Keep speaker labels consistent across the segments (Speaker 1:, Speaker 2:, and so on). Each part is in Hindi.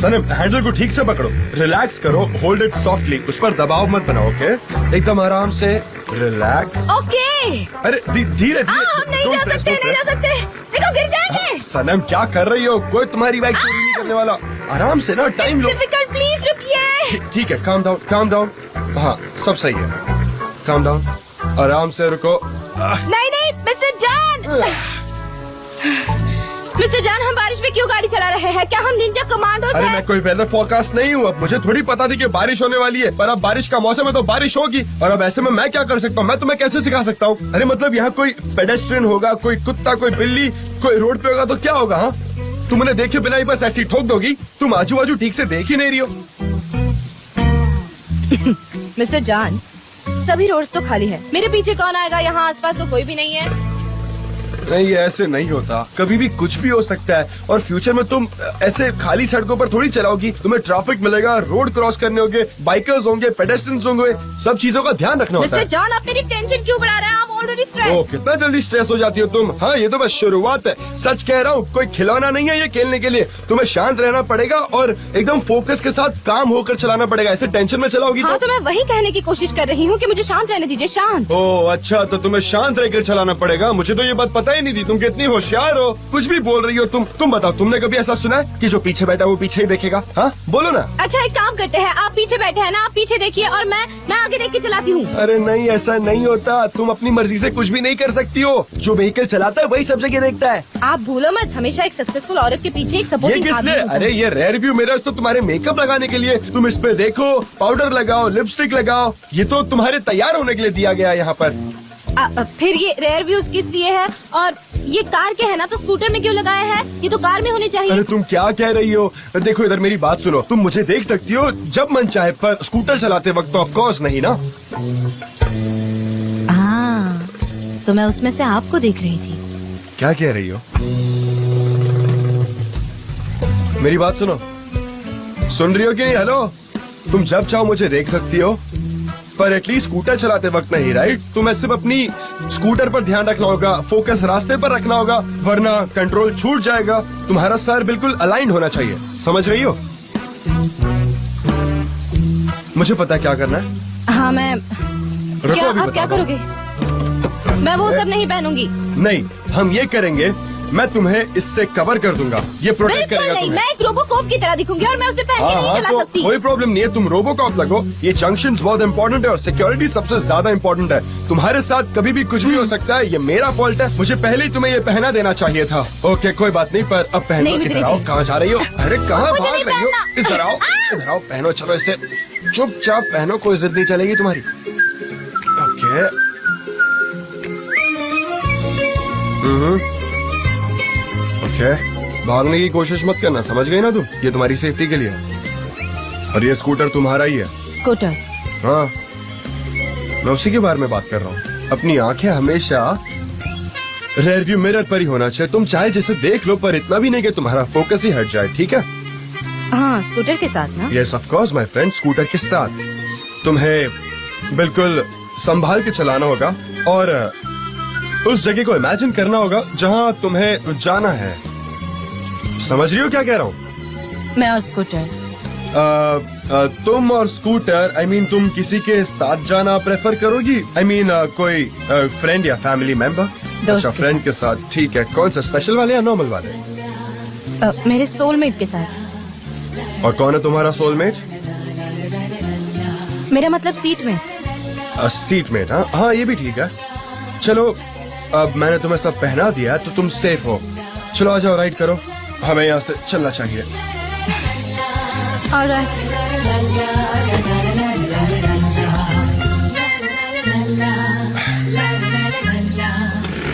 Speaker 1: सनम हैंडल को ठीक से पकड़ो, रिलैक्स करो, होल्ड इट सॉफ्टली, उस पर दबाव मत बनाओ, ओके? एकदम आराम से रिलैक्स।
Speaker 2: ओके।
Speaker 1: अरे धीरे
Speaker 2: हम नहीं जा सकते, नहीं जा सकते, देखो गिर जाएंगे।
Speaker 1: सनम क्या कर रही हो? कोई तुम्हारी बाइक चोरी नहीं करने वाला। आराम से ना, टाइम लो।
Speaker 2: प्लीज रुकिए।
Speaker 1: ठीक है, काम डाउन, काम डाउन। हाँ सब सही है, काम डाउन, आराम से रुको।
Speaker 2: नहीं मिस्टर जान। मिस्टर जान, हम बारिश में क्यों गाड़ी चला रहे हैं? क्या हम निंजा कमांडोज हैं?
Speaker 1: अरे मैं कोई वेदर फोरकास्ट नहीं हूँ, अब मुझे थोड़ी पता थी कि बारिश होने वाली है, पर अब बारिश का मौसम है तो बारिश होगी, और अब ऐसे में मैं क्या कर सकता हूँ? मैं तुम्हें कैसे सिखा सकता हूँ? अरे मतलब यहाँ कोई पेडेस्ट्रियन होगा, कोई कुत्ता, कोई बिल्ली, कोई रोड पे होगा तो क्या होगा? हाँ, तुम उन्हें देखे बिना ही बस ऐसी ठोक दोगी? तुम आजू बाजू ठीक से देख ही नहीं रही हो।
Speaker 2: मिस्टर जान, सभी रोड्स तो खाली है, मेरे पीछे कौन आएगा? यहाँ आसपास तो कोई भी नहीं है।
Speaker 1: नहीं, ऐसे नहीं होता, कभी भी कुछ भी हो सकता है, और फ्यूचर में तुम ऐसे खाली सड़कों पर थोड़ी चलाओगी, तुम्हें ट्रैफिक मिलेगा, रोड क्रॉस करने होंगे, बाइकर्स होंगे, पेडेस्ट्रियंस होंगे, सब चीजों का ध्यान रखना होता है।
Speaker 2: मिस्टर जॉन, आप मेरी टेंशन क्यों बढ़ा रहे हैं?
Speaker 1: ओह, कितना जल्दी स्ट्रेस हो जाती हो तुम। हाँ, ये तो बस शुरुआत है, सच कह रहा हूँ, कोई खिलौना नहीं है ये खेलने के लिए। तुम्हें शांत रहना पड़ेगा और एकदम फोकस के साथ काम होकर चलाना पड़ेगा, ऐसे टेंशन में चलाओगी
Speaker 2: हाँ, तो मैं वही कहने की कोशिश कर रही हूँ कि मुझे शांत रहने दीजिए, शांत।
Speaker 1: ओह अच्छा, तो तुम्हें शांत रहकर चलाना पड़ेगा। मुझे तो ये बात पता ही नहीं थी, तुम कितनी होशियार हो, कुछ भी बोल रही हो तुम बताओ, तुमने कभी ऐसा सुना है कि जो पीछे बैठा वो पीछे ही देखेगा? हाँ बोलो ना।
Speaker 2: अच्छा एक काम करते हैं, आप पीछे बैठे हैं ना, आप पीछे देखिए और मैं आगे देख के चलाती हूँ।
Speaker 1: अरे नहीं, ऐसा नहीं होता, तुम अपनी मर्जी से कुछ भी नहीं कर सकती हो, जो व्हीकल चलाता है वही सब जगह देखता है।
Speaker 2: आप भूलो मत, हमेशा एक सक्सेसफुल औरत के पीछे एक सपोर्टिंग
Speaker 1: ये किस लिए? अरे ये रेयर व्यू मिरर्स तो तुम्हारे मेकअप लगाने के लिए, तुम इस पे देखो, पाउडर लगाओ, लिपस्टिक लगाओ, ये तो तुम्हारे तैयार होने के लिए दिया गया है यहाँ पर।
Speaker 2: फिर ये रेयर व्यूज किस लिए है? और ये कार के है ना, तो स्कूटर में क्यों लगाया है? ये तो कार में होने चाहिए।
Speaker 1: अरे तुम क्या कह रही हो? देखो इधर मेरी बात सुनो, तुम मुझे देख सकती हो जब मन चाहे, पर स्कूटर चलाते वक्त तो ऑफ कोर्स नहीं ना।
Speaker 2: हाँ, तो मैं उसमें से आपको देख रही थी।
Speaker 1: क्या कह रही हो? मेरी बात सुनो, सुन रही हो कि नहीं? हेलो, तुम जब चाहो मुझे देख सकती हो, पर एटलीस्ट स्कूटर चलाते वक्त नहीं, राइट? तुम्हें सिर्फ अपनी स्कूटर पर ध्यान रखना होगा, फोकस रास्ते पर रखना होगा, वरना कंट्रोल छूट जाएगा। तुम्हारा सर बिल्कुल अलाइंड होना चाहिए, समझ रही हो? मुझे पता है क्या करना है।
Speaker 2: हाँ मैं क्या, आप क्या करोगे? मैं वो सब नहीं पहनूंगी।
Speaker 1: नहीं, हम ये करेंगे, मैं तुम्हें इससे कवर कर दूंगा, ये प्रोटेक्ट करेगा
Speaker 2: नहीं, मैं एक रोबोकॉप की तरह दिखूंगी और मैं उसे पहन के नहीं चला सकती।
Speaker 1: कोई प्रॉब्लम नहीं है, तुम रोबोकॉप लगो, ये जंक्शंस बहुत इंपॉर्टेंट है और सिक्योरिटी सबसे ज्यादा इंपॉर्टेंट है। तुम्हारे साथ कभी भी कुछ भी हो सकता है, ये मेरा फॉल्ट है, मुझे पहले ही तुम्हें ये पहना देना चाहिए था। ओके कोई बात नहीं, पर अब पहनो। इधर आओ, कहाँ जा रही हो? अरे कहाँ भाग रही हो? इधर आओ, इधर आओ, पहनो, चलो इसे चुपचाप पहनो, कोई जिद नहीं चलेगी तुम्हारी। ओके भागने की कोशिश मत करना, समझ गई ना तुम? ये तुम्हारी सेफ्टी के लिए है, और ये स्कूटर तुम्हारा ही है।
Speaker 2: स्कूटर?
Speaker 1: हाँ, मैं उसी के बारे में बात कर रहा हूँ। अपनी आंखें हमेशा रेयर व्यू मिरर पर ही होना चाहिए, तुम चाहे जिसे देख लो, पर इतना भी नहीं कि तुम्हारा फोकस ही हट जाए, ठीक है?
Speaker 2: हाँ, स्कूटर के साथ ना?
Speaker 1: Yes of course my friend, scooter के साथ तुम्हें बिल्कुल संभाल के चलाना होगा, और उस जगह को इमेजिन करना होगा जहाँ तुम्हें जाना है। समझ रही हो क्या कह रहा हूँ?
Speaker 2: मैं और स्कूटर।
Speaker 1: तुम और स्कूटर, I mean, तुम किसी के साथ जाना प्रेफर करोगी? I mean, कोई फ्रेंड या फैमिली मेंबर? अच्छा, फ्रेंड के साथ, ठीक है। कौन सा, स्पेशल वाले या नॉर्मल वाले?
Speaker 2: मेरे सोलमेट के साथ।
Speaker 1: और कौन है तुम्हारा सोलमेट?
Speaker 2: मेरा मतलब सीटमेट।
Speaker 1: सीटमेट? हाँ ये भी ठीक है। चलो अब मैंने तुम्हें सब पहना दिया तो तुम सेफ हो, चलो आ जाओ, राइड करो, हमें यहाँ से चलना चाहिए।
Speaker 2: Alright.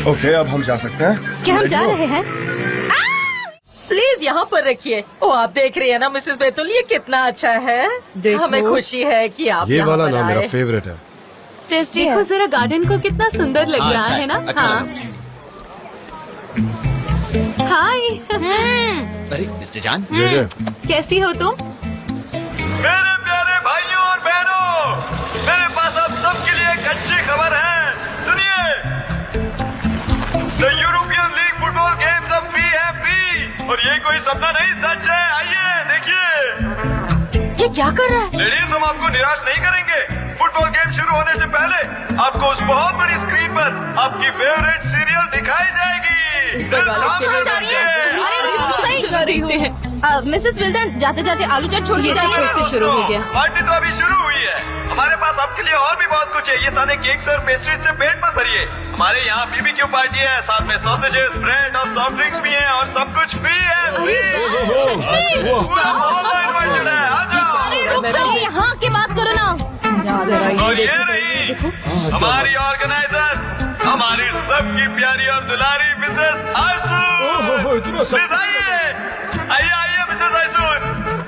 Speaker 1: ओके, अब हम जा सकते हैं।
Speaker 2: क्या हम जा रहे हैं?
Speaker 3: प्लीज यहाँ पर रखिए। ओ आप देख रही है ना मिसेस बैतुल, ये कितना अच्छा है। हमें खुशी है कि आप
Speaker 1: ये
Speaker 3: यहाँ
Speaker 1: वाला
Speaker 3: पर
Speaker 1: ना
Speaker 3: आए।
Speaker 1: मेरा फेवरेट है।
Speaker 2: देखो जरा गार्डन को कितना सुंदर लग रहा है ना। हाँ। हाय।
Speaker 4: अरे मिस्टर जान,
Speaker 2: कैसी हो तुम?
Speaker 1: मेरे प्यारे भाइयों और बहनों, मेरे पास आप सबके लिए एक अच्छी खबर है, सुनिए। The European league football games अब फ्री है, फ्री। और ये कोई सपना नहीं, सच है, आइए देखिए।
Speaker 3: ये क्या कर रहा है?
Speaker 1: लेडीज, हम आपको निराश नहीं करेंगे। फुटबॉल गेम शुरू होने से पहले आपको उस बहुत बड़ी स्क्रीन पर आपकी फेवरेट सीरियल दिखाई जाएगी।
Speaker 2: देखते हैं। मिसेस विल्डन, जाते जाते आलू चाट छोड़ के जाइए।
Speaker 5: से शुरू हो गया।
Speaker 1: पार्टी तो अभी शुरू हुई है। हमारे पास आपके लिए और भी बहुत कुछ है। ये सारे केक्स और पेस्ट्रीज से पेट मत भरिए। हमारे यहाँ बीबीक्यू पार्टी है, साथ में सॉसेजेस, ब्रेड और सॉफ्ट ड्रिंक्स भी हैं और सब कुछ फ्री है। पूरा मोहल्ला इनवाइटेड है, आ जाओ।
Speaker 2: चलिए यहाँ की बात करो ना।
Speaker 1: और ये रही हमारी ऑर्गेनाइजर, हमारी सबकी प्यारी और दुलारी मिसेस आइसुन। प्लीज आइए आइए मिसेस आइसुन।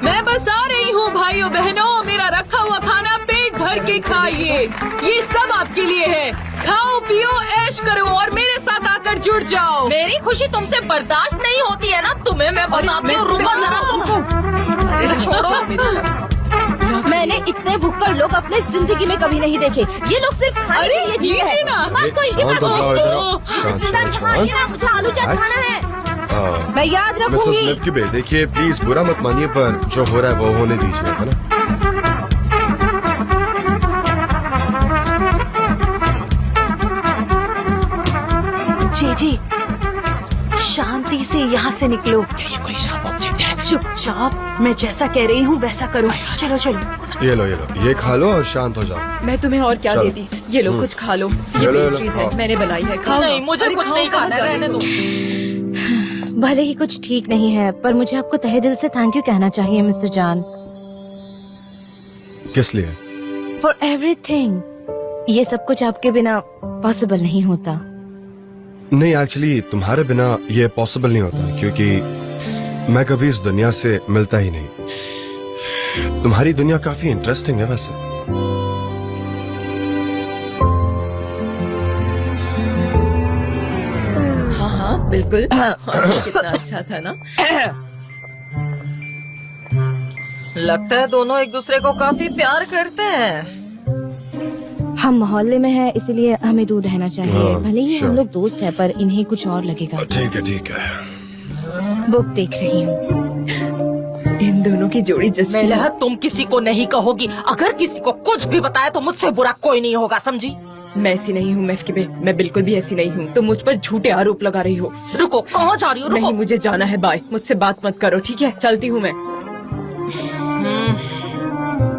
Speaker 5: मैं बस आ रही हूँ भाइयों बहनों, मेरा रखा हुआ खाना पेट भर के खाइए। ये सब आपके लिए है। खाओ पियो ऐश करो और मेरे साथ आकर जुड़ जाओ।
Speaker 3: मेरी खुशी तुमसे बर्दाश्त नहीं होती है ना तुम्हें। मैं बताती हूँ, रुको जरा तुमको। छोड़ो।
Speaker 2: मैंने इतने भुक्कड़ लोग अपने जिंदगी में कभी नहीं देखे। ये लोग सिर्फ खाने के लिए जीते हैं। दिमाग तो इनके पास मिसिस विल्डन, यहाँ आइए ना, मुझे आलू चाट खाना है। मैं याद रखूंगी।
Speaker 1: देखिए प्लीज बुरा मत मानिए, पर जो हो रहा है वो होने दीजिए, है ना।
Speaker 5: जी शांति से यहाँ से निकलो।
Speaker 4: ये कोई शार्प ऑब्जेक्ट है?
Speaker 5: चुपचाप, मैं जैसा कह रही हूँ वैसा करो। चलो चलो।
Speaker 1: ये लो ये खा लो और शांत हो जाओ।
Speaker 6: मैं तुम्हें और क्या
Speaker 1: चलो।
Speaker 6: देती। ये लो कुछ खा लो। ये
Speaker 1: लो, लो,
Speaker 6: पेस्ट्रीज है,
Speaker 1: खाओ।
Speaker 6: मैंने बनाई है। खाओ
Speaker 3: नहीं,
Speaker 6: ना।
Speaker 3: मुझे
Speaker 6: अरे
Speaker 3: कुछ
Speaker 6: खाओ,
Speaker 3: नहीं खाना,
Speaker 6: खाओ,
Speaker 3: रहने दो।
Speaker 2: भले ही कुछ ठीक नहीं है, पर मुझे आपको तहे दिल से थैंक यू कहना चाहिए मिस्टर जान।
Speaker 1: किस लिए?
Speaker 2: For everything. ये सब कुछ आपके बिना पॉसिबल नहीं होता।
Speaker 1: नहीं, एक्चुअली तुम्हारे बिना ये पॉसिबल नहीं होता, क्योंकि मैं कभी इस दुनिया से मिलता ही नहीं। तुम्हारी दुनिया काफी इंटरेस्टिंग है वैसे।
Speaker 6: हाँ बिल्कुल। कितना अच्छा था ना।
Speaker 3: लगता है दोनों एक दूसरे को काफी प्यार करते हैं।
Speaker 2: हम मोहल्ले में हैं, इसीलिए हमें दूर रहना चाहिए।
Speaker 1: हाँ,
Speaker 2: भले ही हम
Speaker 1: sure.
Speaker 2: लोग दोस्त हैं, पर इन्हें कुछ और लगेगा।
Speaker 1: ठीक है।
Speaker 2: बुक देख रही हूँ।
Speaker 6: इन दोनों की जोड़ी जस्ट
Speaker 3: मेलहत, तुम किसी को नहीं कहोगी। अगर किसी को कुछ भी बताया तो मुझसे बुरा कोई नहीं होगा, समझी?
Speaker 6: मैं ऐसी नहीं हूँ महफिबे, मैं बिल्कुल भी ऐसी नहीं हूँ। तुम मुझ पर झूठे आरोप लगा रही हो।
Speaker 3: रुको, कहाँ जा रही हो? रुको।
Speaker 6: नहीं, मुझे जाना है। बाय। मुझसे बात मत करो, ठीक है? चलती हूँ मैं।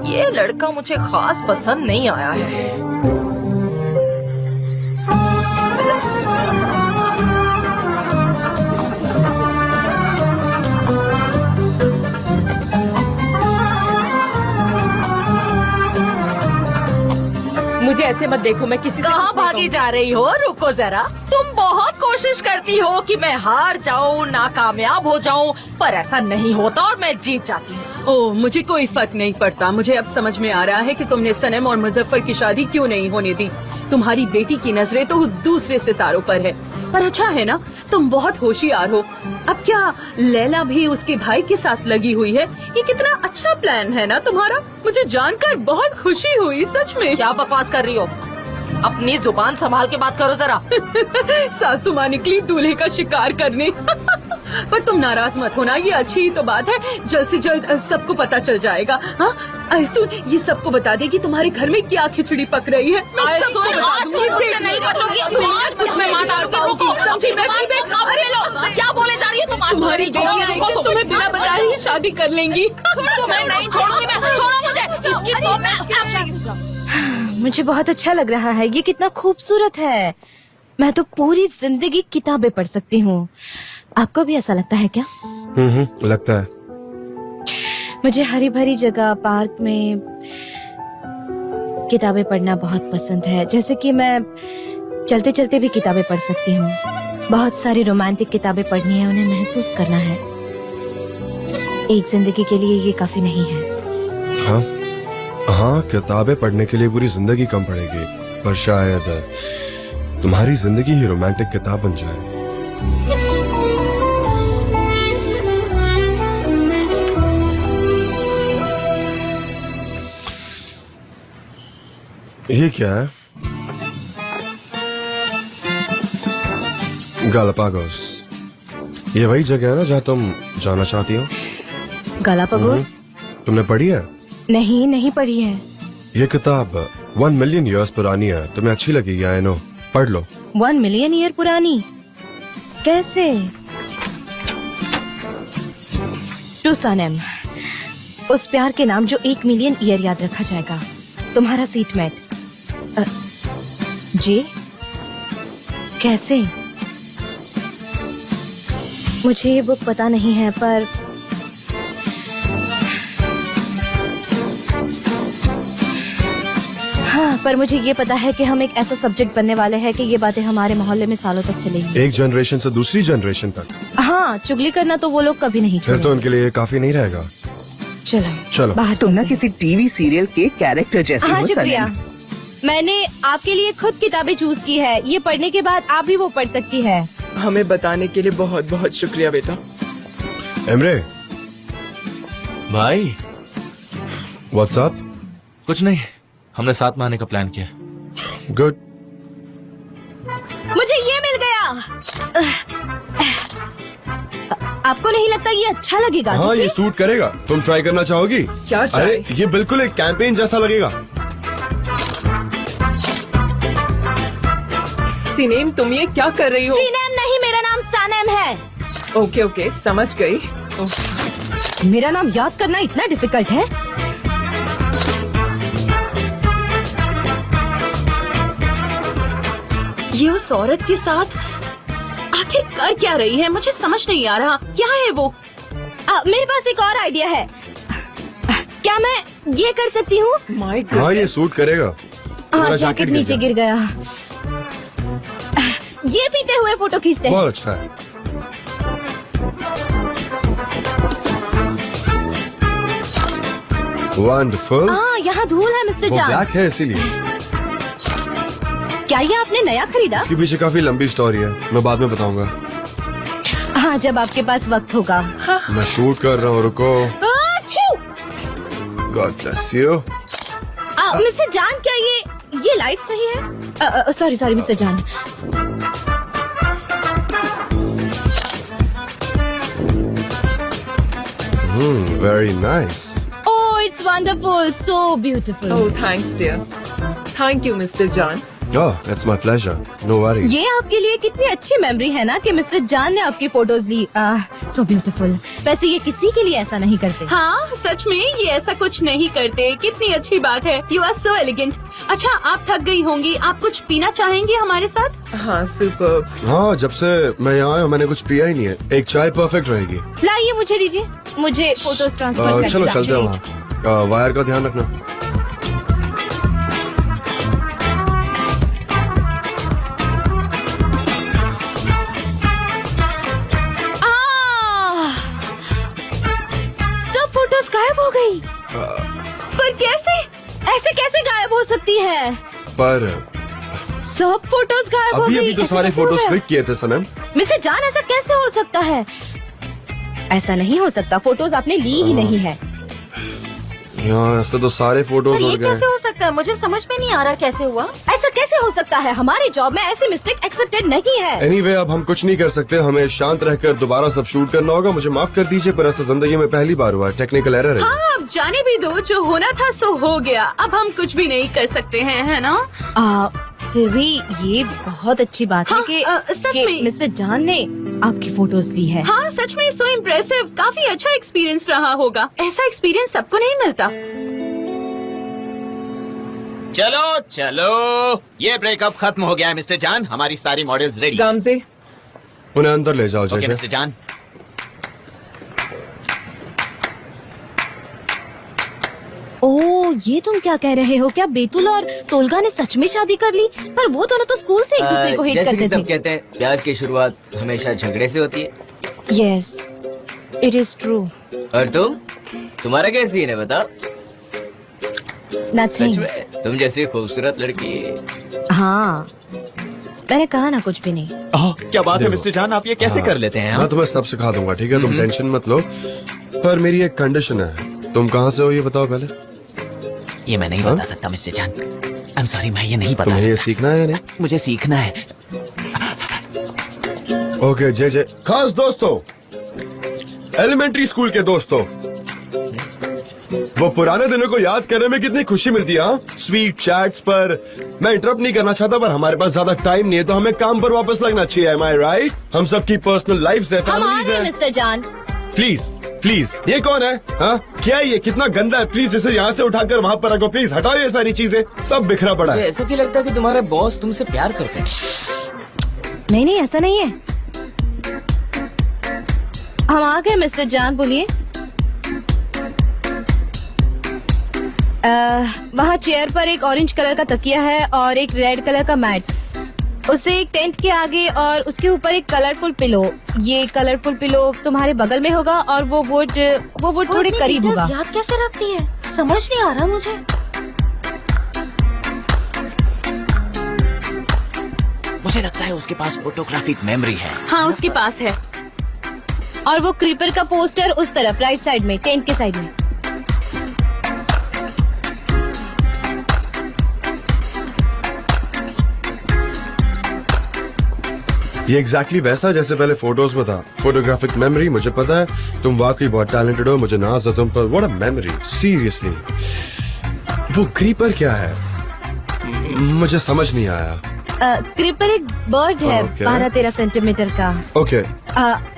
Speaker 3: ये लड़का मुझे खास पसंद नहीं आया है।
Speaker 6: मुझे ऐसे मत देखो, मैं किसी से
Speaker 3: कहाँ
Speaker 6: कुछ नहीं
Speaker 3: भागी जा रही हो? रुको जरा। तुम बहुत कोशिश करती हो कि मैं हार जाऊँ, नाकामयाब हो जाऊँ, पर ऐसा नहीं होता और मैं जीत जाती हूँ।
Speaker 5: ओह, मुझे कोई फर्क नहीं पड़ता। मुझे अब समझ में आ रहा है कि तुमने सनम और मुजफ्फर की शादी क्यों नहीं होने दी। तुम्हारी बेटी की नजरें तो दूसरे सितारों पर है। पर अच्छा है ना, तुम बहुत होशियार हो। अब क्या लैला भी उसके भाई के साथ लगी हुई है? ये कितना अच्छा प्लान है ना तुम्हारा। मुझे जानकर बहुत खुशी हुई, सच में।
Speaker 3: क्या बकवास कर रही हो? अपनी जुबान संभाल के बात करो जरा।
Speaker 5: सासू माँ निकली दूल्हे का शिकार करने। पर तुम नाराज मत होना, ये अच्छी ही तो बात है। जल्द से जल्द सबको पता चल जाएगा। हाँ आइसुन, ये सबको बता दे कि तुम्हारे घर में क्या खिचड़ी पक रही है। मैं सबको
Speaker 3: आइसुन,
Speaker 5: बता
Speaker 3: आज
Speaker 5: दूंगी।
Speaker 3: तुम मुझसे नहीं बचोगी। तुम आज कुछ में मार डालोगी। रुको,
Speaker 5: समझी? मैं
Speaker 3: अपनी जुबान को काबू में लो। क्या बोले जा रही हो तुम? आज
Speaker 5: तुम्हारी
Speaker 3: नहीं छोड़ोगी,
Speaker 5: बेटियां
Speaker 3: रुको तुम।
Speaker 5: तुम्हें बिना बताए ही शादी कर लेंगी।
Speaker 3: तुम्हें नहीं छोड़ूंगी मैं। छोड़ो मुझे। इसकी तो मैं
Speaker 2: मुझे बहुत अच्छा लग रहा है। ये कितना खूबसूरत है। मैं तो पूरी जिंदगी किताबें पढ़ सकती हूँ। आपको भी ऐसा लगता है क्या?
Speaker 1: लगता है।
Speaker 2: मुझे हरी भरी जगह, पार्क में किताबें पढ़ना बहुत पसंद है। जैसे कि मैं चलते चलते भी किताबें पढ़ सकती हूँ। बहुत सारी रोमांटिक किताबें पढ़नी है, उन्हें महसूस करना है। एक जिंदगी के लिए ये काफी नहीं है।
Speaker 1: हाँ, किताबें पढ़ने के लिए पूरी जिंदगी कम पड़ेगी, पर शायद तुम्हारी जिंदगी ही रोमांटिक किताब बन जाए। ये क्या है? गालापागोस। ये वही जगह है ना जहाँ तुम जाना चाहती हो?
Speaker 2: गालापागोस?
Speaker 1: तुमने पढ़ी है?
Speaker 2: नहीं, नहीं पढ़ी है।
Speaker 1: ये किताब 1 मिलियन ईयर्स पुरानी है, तुम्हें अच्छी लगेगी। आई नो, पढ़ लो।
Speaker 2: 1 मिलियन ईयर पुरानी? कैसे? टू सनम, उस प्यार के नाम जो 1 मिलियन ईयर याद रखा जाएगा। तुम्हारा सीटमेट। जी? कैसे? मुझे ये बुक पता नहीं है, पर हाँ, पर मुझे ये पता है कि हम एक ऐसा सब्जेक्ट बनने वाले हैं कि ये बातें हमारे मोहल्ले में सालों तक चलेंगी।
Speaker 1: एक जनरेशन से दूसरी जनरेशन तक।
Speaker 2: हाँ, चुगली करना तो वो लोग कभी नहीं
Speaker 1: फिर
Speaker 2: छोड़ेंगे।
Speaker 1: तो उनके लिए काफी नहीं रहेगा।
Speaker 2: चलो
Speaker 1: चलो।
Speaker 2: बाहर
Speaker 7: तुम ना किसी टीवी सीरियल के कैरेक्टर जैसे
Speaker 2: हाँ,
Speaker 7: हो
Speaker 2: शुक्रिया।
Speaker 7: सनम।
Speaker 2: मैंने आपके लिए खुद किताबें चूज की है। ये पढ़ने के बाद आप भी वो पढ़ सकती है।
Speaker 6: हमें बताने के लिए बहुत बहुत शुक्रिया बेटा।
Speaker 1: एमरे,
Speaker 8: भाई
Speaker 1: व्हाट्स अप?
Speaker 8: कुछ नहीं, हमने साथ में आने का प्लान किया।
Speaker 1: गुड।
Speaker 2: मुझे ये मिल गया। आपको नहीं लगता ये अच्छा लगेगा?
Speaker 1: हाँ, ये सूट करेगा। तुम ट्राई करना चाहोगी?
Speaker 6: क्या
Speaker 1: अरे,
Speaker 6: try?
Speaker 1: ये बिल्कुल एक कैंपेन जैसा लगेगा।
Speaker 6: सिनेम, तुम ये क्या कर रही हो?
Speaker 2: सीनेम नहीं, मेरा नाम सानेम है।
Speaker 6: ओके ओके, समझ गई। उफ,
Speaker 2: मेरा नाम याद करना इतना डिफिकल्ट है?
Speaker 5: ये उस औरत के साथ आखिर कर क्या रही है? मुझे समझ नहीं आ रहा। क्या है वो?
Speaker 2: मेरे पास एक और आइडिया है। क्या मैं ये कर सकती हूँ?
Speaker 6: माय
Speaker 1: हाँ, ये
Speaker 6: गॉड।
Speaker 1: सूट करेगा।
Speaker 2: हाँ,
Speaker 1: तुम्हारा
Speaker 2: जैकेट
Speaker 1: गिर
Speaker 2: नीचे
Speaker 1: गया।
Speaker 2: गिर गया। ये पीते हुए फोटो खींचते हैं।
Speaker 1: बहुत अच्छा है। वंडरफुल।
Speaker 2: हाँ, यहाँ धूल है मिस्टर
Speaker 1: वो
Speaker 2: जान।
Speaker 1: ब्लैक है इसीलिए।
Speaker 2: क्या ये आपने नया खरीदा?
Speaker 1: इसके पीछे काफी लंबी स्टोरी है, मैं बाद में बताऊंगा।
Speaker 2: हाँ, जब आपके पास वक्त होगा।
Speaker 1: मैं शूट कर रहा हूँ, रुको।
Speaker 2: आच्छू!
Speaker 1: God bless you.
Speaker 2: Mister John, क्या ये लाइट सही है? Sorry sorry mister John.
Speaker 1: Very nice.
Speaker 2: Oh, it's wonderful, so beautiful.
Speaker 6: Oh thanks dear. Thank you mister John.
Speaker 1: Oh, it's my pleasure. No worries.
Speaker 2: ये आपके लिए कितनी अच्छी मेमोरी है ना कि मिस्टर जान ने आपकी फोटोज ली। So beautiful. वैसे ये किसी के लिए ऐसा नहीं करते।
Speaker 5: हाँ, सच में ये ऐसा कुछ नहीं करते। कितनी अच्छी बात है। You are so elegant. अच्छा, आप थक गई होंगी, आप कुछ पीना चाहेंगे हमारे साथ?
Speaker 6: हाँ, सुपर्ब।
Speaker 1: हाँ, जब से मैं यहाँ आया हूँ मैंने कुछ पिया ही नहीं है। एक चाय परफेक्ट रहेगी।
Speaker 2: लाइए, मुझे दीजिए। मुझे फोटोज ट्रांसफर करना
Speaker 1: चलो चलते हैं
Speaker 2: चाहिए।
Speaker 1: वहाँ। वायर का ध्यान रखना।
Speaker 2: सब फोटोज गायब हो गई। पर कैसे? ऐसे कैसे गायब हो सकती है?
Speaker 1: पर
Speaker 2: सब फोटोज गायब हो
Speaker 1: अभी
Speaker 2: गई।
Speaker 1: अभी तो
Speaker 2: ऐसे
Speaker 1: सारे
Speaker 2: कैसे हो
Speaker 1: फोटोज
Speaker 2: गया?
Speaker 1: क्लिक किए थे सनम।
Speaker 2: मिस्टर जान, ऐसा कैसे हो सकता है? ऐसा नहीं हो सकता, फोटोज आपने ली ही नहीं है।
Speaker 1: यहाँ से तो सारे फोटोज
Speaker 2: पर
Speaker 1: हो
Speaker 2: ये
Speaker 1: गए।
Speaker 2: कैसे हो सकता है? मुझे समझ में नहीं आ रहा कैसे हुआ। ऐसा कैसे हो सकता है? हमारे जॉब में ऐसी मिस्टेक एक्सेप्टेड नहीं है।
Speaker 1: एनीवे, अब हम कुछ नहीं कर सकते। हमें शांत रहकर दोबारा सब शूट करना होगा। मुझे माफ कर दीजिए, पर ऐसा जिंदगी में पहली बार हुआ। टेक्निकल एरर है।
Speaker 5: हाँ, अब जाने भी दो। जो होना था सो हो गया। अब हम कुछ भी नहीं कर सकते हैं, है ना?
Speaker 2: फिर भी ये बहुत अच्छी बात है
Speaker 5: हाँ,
Speaker 2: कि
Speaker 5: सच
Speaker 2: कि
Speaker 5: में।
Speaker 2: मिस्टर जान ने आपकी फोटोज ली है।
Speaker 5: हाँ, सच में सो इम्प्रेसिव। काफी अच्छा एक्सपीरियंस रहा होगा। ऐसा एक्सपीरियंस सबको नहीं मिलता।
Speaker 4: चलो चलो, ये ब्रेकअप खत्म हो गया है मिस्टर जान। हमारी सारी मॉडल्स रेडी।
Speaker 6: गामजे,
Speaker 1: उन्हें अंदर ले जाओ।
Speaker 4: ओके
Speaker 1: जैसे
Speaker 4: मिस्टर जान।
Speaker 2: ओह, ये तुम क्या कह रहे हो? क्या बेतुल और तोलगा ने सच में शादी कर ली? पर वो दोनों तो स्कूल से एक दूसरे को हेट
Speaker 4: जैसे कि
Speaker 2: करते
Speaker 4: सब
Speaker 2: थे।
Speaker 4: कहते हैं, प्यार की शुरुआत हमेशा झगड़े से होती है।
Speaker 2: Yes, it is true.
Speaker 4: और तुम्हारा क्या सीन है बताओ? सच
Speaker 2: नथिंग।
Speaker 4: में तुम जैसी खूबसूरत लड़की।
Speaker 2: हाँ, मैंने कहा ना कुछ भी नहीं।
Speaker 8: क्या बात है मिस्टर जान, आप ये कैसे कर लेते हैं?
Speaker 1: मैं तुम्हें सब सिखा दूंगा, ठीक है? तुम टेंशन मत लो। पर मेरी एक कंडीशन है। तुम कहाँ से हो ये बताओ पहले।
Speaker 4: ये मैं नहीं बता सकता मिस्टर जान। आई एम सॉरी, मैं ये नहीं बता
Speaker 1: तुम्हें ये
Speaker 4: सकता।
Speaker 1: सीखना है या नहीं?
Speaker 4: मुझे सीखना है।
Speaker 1: ओके जे खास दोस्तों, एलिमेंट्री स्कूल के दोस्तों, वो पुराने दिनों को याद करने में कितनी खुशी मिलती है, स्वीट चैट्स पर। मैं इंटरप्ट नहीं करना चाहता, पर हमारे पास ज्यादा टाइम नहीं है, तो हमें काम पर वापस लगना चाहिए। Am I right? हम सबकी पर्सनल लाइफ्स है,
Speaker 2: हम आ
Speaker 1: फैमिलीज
Speaker 2: रहे हैं
Speaker 1: है।
Speaker 2: मिस्टर जान।
Speaker 1: प्लीज प्लीज, ये कौन है? हाँ, क्या है ये? कितना गंदा है। प्लीज इसे यहाँ से उठाकर वहाँ पर रखो। प्लीज हटाओ ये सारी चीजें, सब बिखरा पड़ा है।
Speaker 4: ऐसा क्यों लगता है कि तुम्हारे बॉस तुमसे प्यार करते हैं?
Speaker 2: नहीं नहीं, ऐसा नहीं है। हम आ गए मिस्टर जान, बोलिए। वहाँ चेयर पर एक ऑरेंज कलर का तकिया है और एक रेड कलर का मैट, उसे एक टेंट के आगे और उसके ऊपर एक कलरफुल पिलो। ये कलरफुल पिलो तुम्हारे बगल में होगा और वो वुड थोड़े करीब होगा।
Speaker 9: याद कैसे रखती है, समझ नहीं आ रहा मुझे।
Speaker 4: मुझे लगता है उसके पास फोटोग्राफिक मेमोरी है।
Speaker 5: हाँ, उसके पास है।
Speaker 2: और वो क्रीपर का पोस्टर उस तरफ राइट साइड में, टेंट के साइड में।
Speaker 1: ये एग्जैक्टली वैसा जैसे पहले फोटोज में था। फोटोग्राफिक मेमोरी, मुझे पता है तुम वाकई बहुत टैलेंटेड हो, मुझे नाज है तुम पर। What a memory, seriously. वो क्रीपर क्या है? मुझे समझ नहीं आया।
Speaker 2: क्रीपर एक बर्ड है,
Speaker 1: Okay.
Speaker 2: 12-13 सेंटीमीटर का।
Speaker 1: ओके,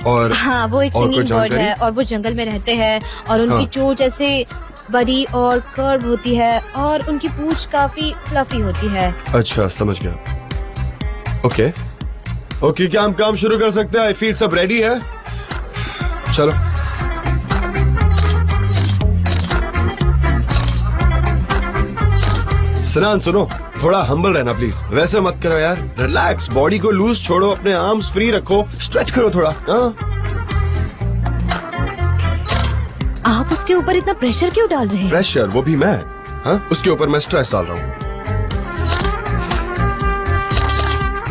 Speaker 1: और
Speaker 2: हाँ, वो एक
Speaker 1: और कोई
Speaker 2: सिंगिंग बर्ड
Speaker 1: जानकारी?
Speaker 2: है और वो जंगल में रहते हैं और उनकी
Speaker 1: हाँ।
Speaker 2: चोंच ऐसे बड़ी और कर्व होती है और उनकी पूंछ काफी फ्लफी होती है।
Speaker 1: अच्छा, समझ गया। ओके ओके, क्या हम काम शुरू कर सकते हैं? आई फील सब रेडी है, चलो। सनान सुनो, थोड़ा हम्बल रहना प्लीज। वैसे मत करो यार, रिलैक्स, बॉडी को लूज छोड़ो, अपने आर्म्स फ्री रखो, स्ट्रेच करो थोड़ा। हाँ,
Speaker 2: आप उसके ऊपर इतना प्रेशर क्यों डाल रहे हैं?
Speaker 1: प्रेशर? वो भी मैं? हाँ, उसके ऊपर मैं स्ट्रेस डाल रहा हूँ।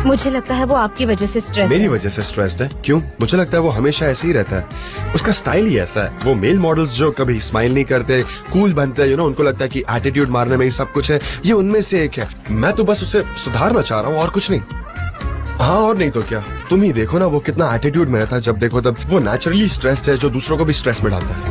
Speaker 2: मुझे लगता है वो आपकी वजह से स्ट्रेस
Speaker 1: मेरी
Speaker 2: है।
Speaker 1: वजह से स्ट्रेस्ड है? क्यों? मुझे लगता है वो हमेशा ऐसे ही रहता है, उसका स्टाइल ही ऐसा है। वो मेल मॉडल्स जो कभी स्माइल नहीं करते, कूल बनते हैं, उनको लगता है कि एटीट्यूड मारने में ही सब कुछ है। ये उनमें से एक है। मैं तो बस उसे सुधारना चाह रहा हूँ और कुछ नहीं। हाँ, और नहीं तो क्या। तुम ही देखो ना, वो कितना एटीट्यूड में रहता है, जब देखो तब। वो नेचुरली स्ट्रेस्ड है, जो दूसरों को भी स्ट्रेस में डालता है।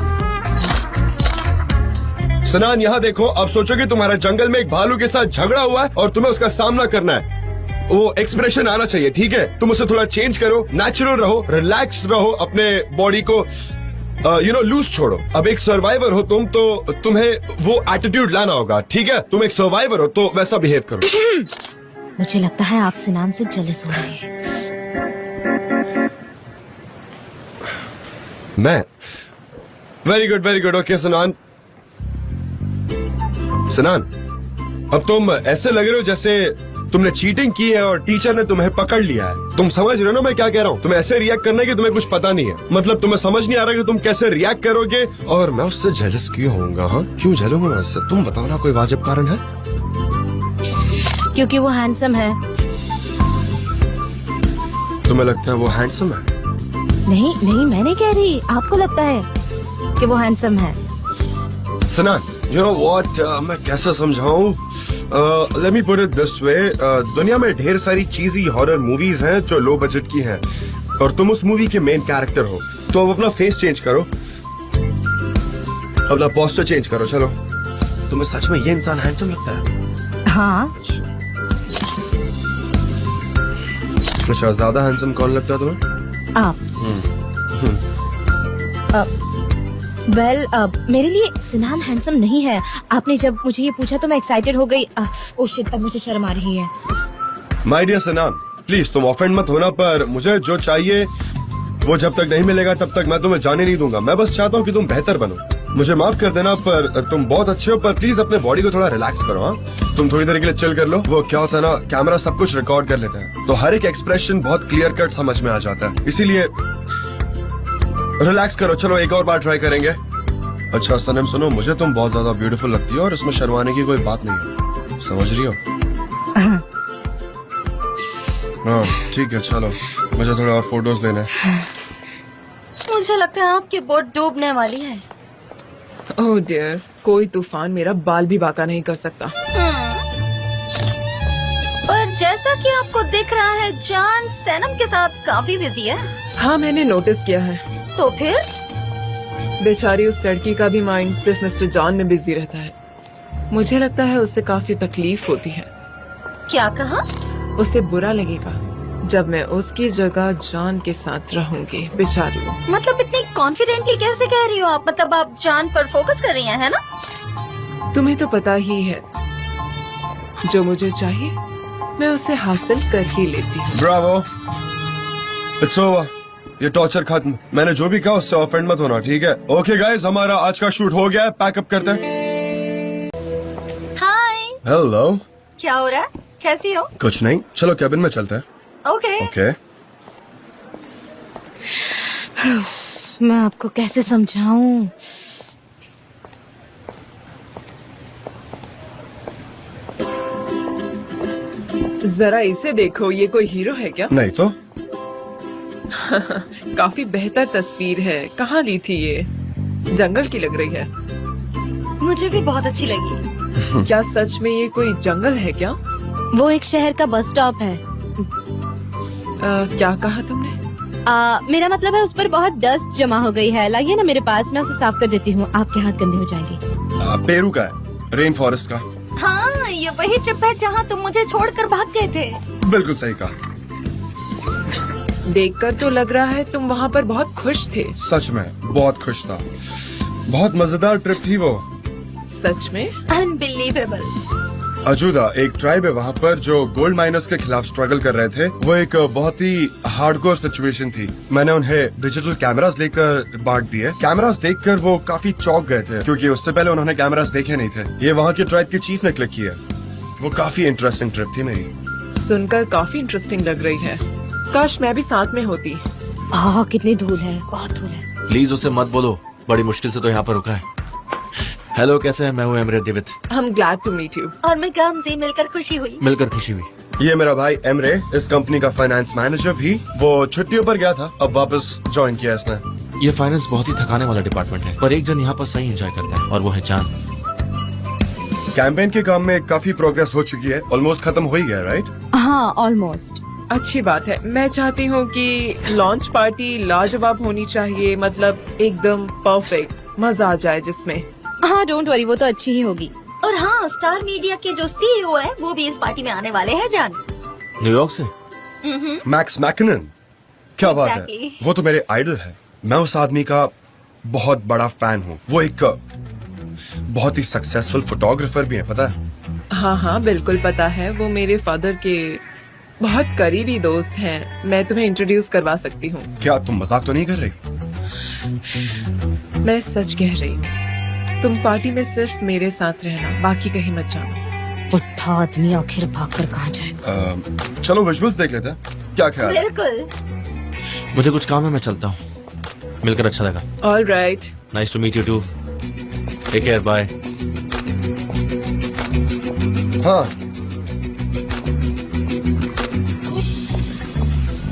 Speaker 1: सनान, यहाँ देखो, अब सोचो कि तुम्हारे जंगल में एक भालू के साथ झगड़ा हुआ है और तुम्हें उसका सामना करना है। वो एक्सप्रेशन आना चाहिए, ठीक है? तुम उसे थोड़ा चेंज करो, नेचुरल रहो, रिलैक्स रहो, अपने बॉडी को लूज छोड़ो। अब एक सर्वाइवर हो तुम, तो तुम्हें वो एटीट्यूड लाना होगा, ठीक है? तुम एक सर्वाइवर हो तो वैसा बिहेव करो।
Speaker 2: मुझे लगता है आप सिनान से जेलस हो रहे हैं।
Speaker 1: मैं? वेरी गुड, ओके सनान। सनान, अब तुम ऐसे लग रहे हो जैसे तुमने चीटिंग की है और टीचर ने तुम्हें पकड़ लिया है। तुम समझ रहे हो ना मैं क्या कह रहा हूँ? तुम्हें ऐसे रिएक्ट करने की तुम्हें कुछ पता नहीं है। मतलब तुम्हें समझ नहीं आ रहा कि तुम कैसे रिएक्ट करोगे। और मैं उससे जेलस क्यों होऊंगा? हाँ, क्यों जलूंगा मैं उससे? तुम बताओ ना, कोई वाजिब कारण है?
Speaker 2: क्योंकि वो हैंडसम है।
Speaker 1: तुम्हें लगता है वो हैंडसम है?
Speaker 2: नहीं नहीं, मैं नहीं कह रही, आपको लगता है कि वो हैंडसम है।
Speaker 1: सनान, यू नो व्हाट, मैं कैसे समझाऊं? Let me put it this way, दुनिया में ढेर सारी चीजी हॉरर मूवीज हैं जो लो बजट की हैं, और तुम उस मूवी के मेन कैरेक्टर हो, तो अब अपना फेस चेंज करो, अपना पोस्टर चेंज करो। चलो, तुम्हें सच में ये इंसान हैंडसम लगता है?
Speaker 2: हाँ।
Speaker 1: अच्छा, ज्यादा हैंडसम कौन लगता है तुम्हें?
Speaker 2: आप। वेल, मेरे लिए सिनान हैंडसम नहीं है। आपने जब मुझे ये पूछा तो मैं एक्साइटेड हो गई। ओह शिट, अब मुझे शर्म आ रही है।
Speaker 1: माय डियर सनान, प्लीज तुम ऑफेंड मत होना, पर मुझे जो चाहिए वो जब तक नहीं मिलेगा तब तक मैं तुम्हें जाने नहीं दूंगा। मैं बस चाहता हूँ कि तुम बेहतर बनो। मुझे माफ कर देना, पर तुम बहुत अच्छे हो, पर प्लीज अपने बॉडी को थोड़ा रिलैक्स करो। हाँ, तुम थोड़ी देर के लिए चिल कर लो। वो क्या होता है ना, कैमरा सब कुछ रिकॉर्ड कर लेता है, तो हर एक एक्सप्रेशन बहुत क्लियर कट समझ में आ जाता है, इसीलिए रिलैक्स करो। चलो, एक और बार ट्राई करेंगे। अच्छा सनम, सुनो, मुझे तुम बहुत ज्यादा ब्यूटीफुल लगती हो और इसमें शर्माने की कोई बात नहीं है, समझ रही हो? हाँ, ठीक है, चलो, मुझे थोड़ा और फोटोज लेने।
Speaker 9: मुझे लगता है आपकी बोट डूबने वाली है।
Speaker 6: ओह डियर, कोई तूफान मेरा बाल भी बांका नहीं कर सकता।
Speaker 9: पर जैसा कि आपको दिख रहा है, जान सनम के साथ काफी बिजी है।
Speaker 6: हाँ, मैंने नोटिस किया है।
Speaker 9: तो फिर
Speaker 6: बेचारी उस लड़की का भी माइंड सिर्फ मिस्टर जॉन में बिजी रहता है। मुझे लगता है उसे काफी तकलीफ होती है।
Speaker 9: क्या कहा?
Speaker 6: उसे बुरा लगेगा जब मैं उसकी जगह जॉन के साथ रहूंगी। बेचारी वो।
Speaker 9: मतलब इतनी कॉन्फिडेंटली कैसे कह रही हो आप? मतलब आप जान पर फोकस कर रही हैं, है ना?
Speaker 6: तुम्हें तो पता ही है, जो मुझे चाहिए मैं उसे हासिल कर ही लेती हूँ।
Speaker 1: Bravo, it's over. ये टॉर्चर खत्म। मैंने जो भी कहा उससे ऑफेंड मत होना, ठीक है? ओके गाइस, हमारा आज का शूट हो गया है, पैकअप करते हैं।
Speaker 9: हाय,
Speaker 1: हेलो।
Speaker 9: क्या हो रहा है? कैसी हो?
Speaker 1: कुछ नहीं, चलो कैबिन में चलते हैं।
Speaker 9: ओके।
Speaker 1: ओके।
Speaker 2: मैं आपको कैसे समझाऊं?
Speaker 6: जरा इसे देखो, ये कोई हीरो है क्या?
Speaker 1: नहीं तो।
Speaker 6: काफी बेहतर तस्वीर है। कहाँ ली थी ये? जंगल की लग रही है।
Speaker 9: मुझे भी बहुत अच्छी लगी।
Speaker 6: क्या सच में ये कोई जंगल है क्या?
Speaker 2: वो एक शहर का बस स्टॉप है।
Speaker 6: क्या कहा तुमने?
Speaker 2: मेरा मतलब है उस पर बहुत डस्ट जमा हो गई है। लाइए ना मेरे पास, मैं उसे साफ कर देती हूँ। आपके हाथ गंदे हो जाएंगे।
Speaker 1: पेरू का है, रेन फॉरेस्ट का।
Speaker 9: हाँ, ये वही ट्रिप है जहाँ तुम मुझे छोड़कर भाग गए थे।
Speaker 1: बिल्कुल सही कहा।
Speaker 6: देखकर तो लग रहा है तुम वहाँ पर बहुत खुश थे।
Speaker 1: सच में बहुत खुश था। बहुत मजेदार ट्रिप थी वो।
Speaker 6: सच में?
Speaker 9: अनबिलीवेबल।
Speaker 1: अजूदा एक ट्राइब है वहाँ पर जो गोल्ड माइनर्स के खिलाफ स्ट्रगल कर रहे थे। वो एक बहुत ही हार्डकोर सिचुएशन थी। मैंने उन्हें डिजिटल कैमरास लेकर बांट दिए। कैमरास देखकर वो काफी चौंक गए थे क्योंकि उससे पहले उन्होंने कैमरास देखे नहीं थे। ये वहाँ के ट्राइब के चीफ ने क्लिक किया। वो काफी इंटरेस्टिंग ट्रिप थी मेरी।
Speaker 6: सुनकर काफी इंटरेस्टिंग लग रही है। काश मैं भी साथ में होती।
Speaker 2: कितनी धूल है, बहुत धूल है।
Speaker 8: प्लीज उसे मत बोलो, बड़ी मुश्किल से तो यहाँ पर रुका है। हेलो, कैसे हैं? मैं हूँ Emre David.
Speaker 6: I'm glad to meet you।
Speaker 9: और मैं गामज़ी, मिलकर खुशी हुई।
Speaker 8: मिलकर खुशी हुई।
Speaker 1: ये मेरा भाई एमरे, इस कंपनी का फाइनेंस मैनेजर भी। वो छुट्टियों पर गया था, अब वापस ज्वाइन किया इसने।
Speaker 8: ये फाइनेंस बहुत ही थकाने वाला डिपार्टमेंट है, पर एक जन यहाँ पर सही एंजॉय करता है और वो है जान।
Speaker 1: कैंपेन के काम में काफी प्रोग्रेस हो चुकी है। ऑलमोस्ट खत्म हो ही गया, राइट?
Speaker 2: हाँ, ऑलमोस्ट।
Speaker 6: अच्छी बात है। मैं चाहती हूँ कि लॉन्च पार्टी लाजवाब होनी चाहिए, मतलब एकदम परफेक्ट, मजा आ जाए जिसमें।
Speaker 2: हाँ, डोंट वरी, वो तो अच्छी ही होगी।
Speaker 9: और हाँ, स्टार मीडिया के जो सीईओ है वो भी इस पार्टी में आने वाले हैं जान।
Speaker 8: न्यूयॉर्क से?
Speaker 1: मैक्स मैकनन। क्या बात है,
Speaker 9: Exactly।
Speaker 1: वो तो मेरे आइडल है। मैं उस आदमी का बहुत बड़ा फैन हूँ। वो एक बहुत ही सक्सेसफुल फोटोग्राफर भी है, पता है?
Speaker 6: हाँ हाँ, बिल्कुल पता है। वो मेरे फादर के बहुत करीबी दोस्त हैं। मैं तुम्हें इंट्रोड्यूस करवा सकती हूँ।
Speaker 1: क्या तुम मजाक तो नहीं कर रही?
Speaker 6: मैं सच कह रही हूँ। तुम पार्टी में सिर्फ मेरे साथ रहना, बाकी कहीं मत जाना।
Speaker 2: बुढ़ा आदमी आखिर भागकर कहाँ जाएगा?
Speaker 1: चलो विजुअल्स देख लेते हैं, क्या ख्याल है?
Speaker 9: बिल्कुल।
Speaker 8: मुझे कुछ काम है, मैं चलता हूँ। मिलकर अच्छा लगा।
Speaker 6: All right.
Speaker 8: Nice to meet you too. Take care, bye.
Speaker 1: हाँ,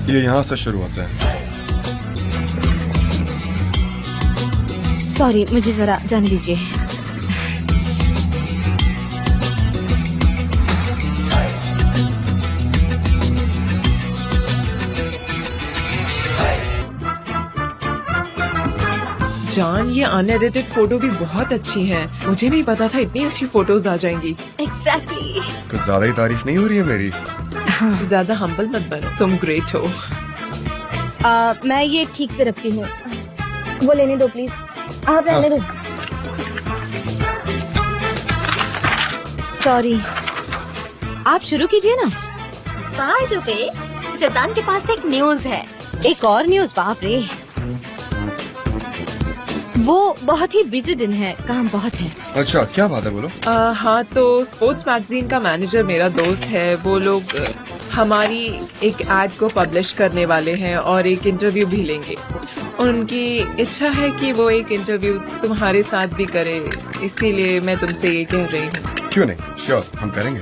Speaker 1: ये यहाँ से शुरू होता है।
Speaker 2: सॉरी, मुझे जरा जाने दीजिए।
Speaker 6: जान, ये अनएडिटेड फोटो भी बहुत अच्छी हैं। मुझे नहीं पता था इतनी अच्छी फोटोज आ जाएंगी।
Speaker 9: एग्जैक्टली।
Speaker 1: कुछ ज्यादा ही तारीफ नहीं हो रही है मेरी?
Speaker 6: ज्यादा हम्बल मत बनो, तुम ग्रेट हो।
Speaker 2: मैं ये ठीक से रखती हूँ। वो लेने दो प्लीज। आप रहने दो। सॉरी, आप शुरू कीजिए ना।
Speaker 9: बाय द वे, सितान के पास एक न्यूज है।
Speaker 2: एक और न्यूज? बाप रे, वो बहुत ही बिजी दिन है, काम बहुत है।
Speaker 1: अच्छा, क्या बात है, बोलो।
Speaker 6: हाँ, तो स्पोर्ट्स मैगजीन का मैनेजर मेरा दोस्त है। वो लोग हमारी एक एड को पब्लिश करने वाले हैं और एक इंटरव्यू भी लेंगे। उनकी इच्छा है कि वो एक इंटरव्यू तुम्हारे साथ भी करे, इसीलिए मैं तुमसे ये कह रही हूँ।
Speaker 1: क्यों नहीं, श्योर, हम करेंगे।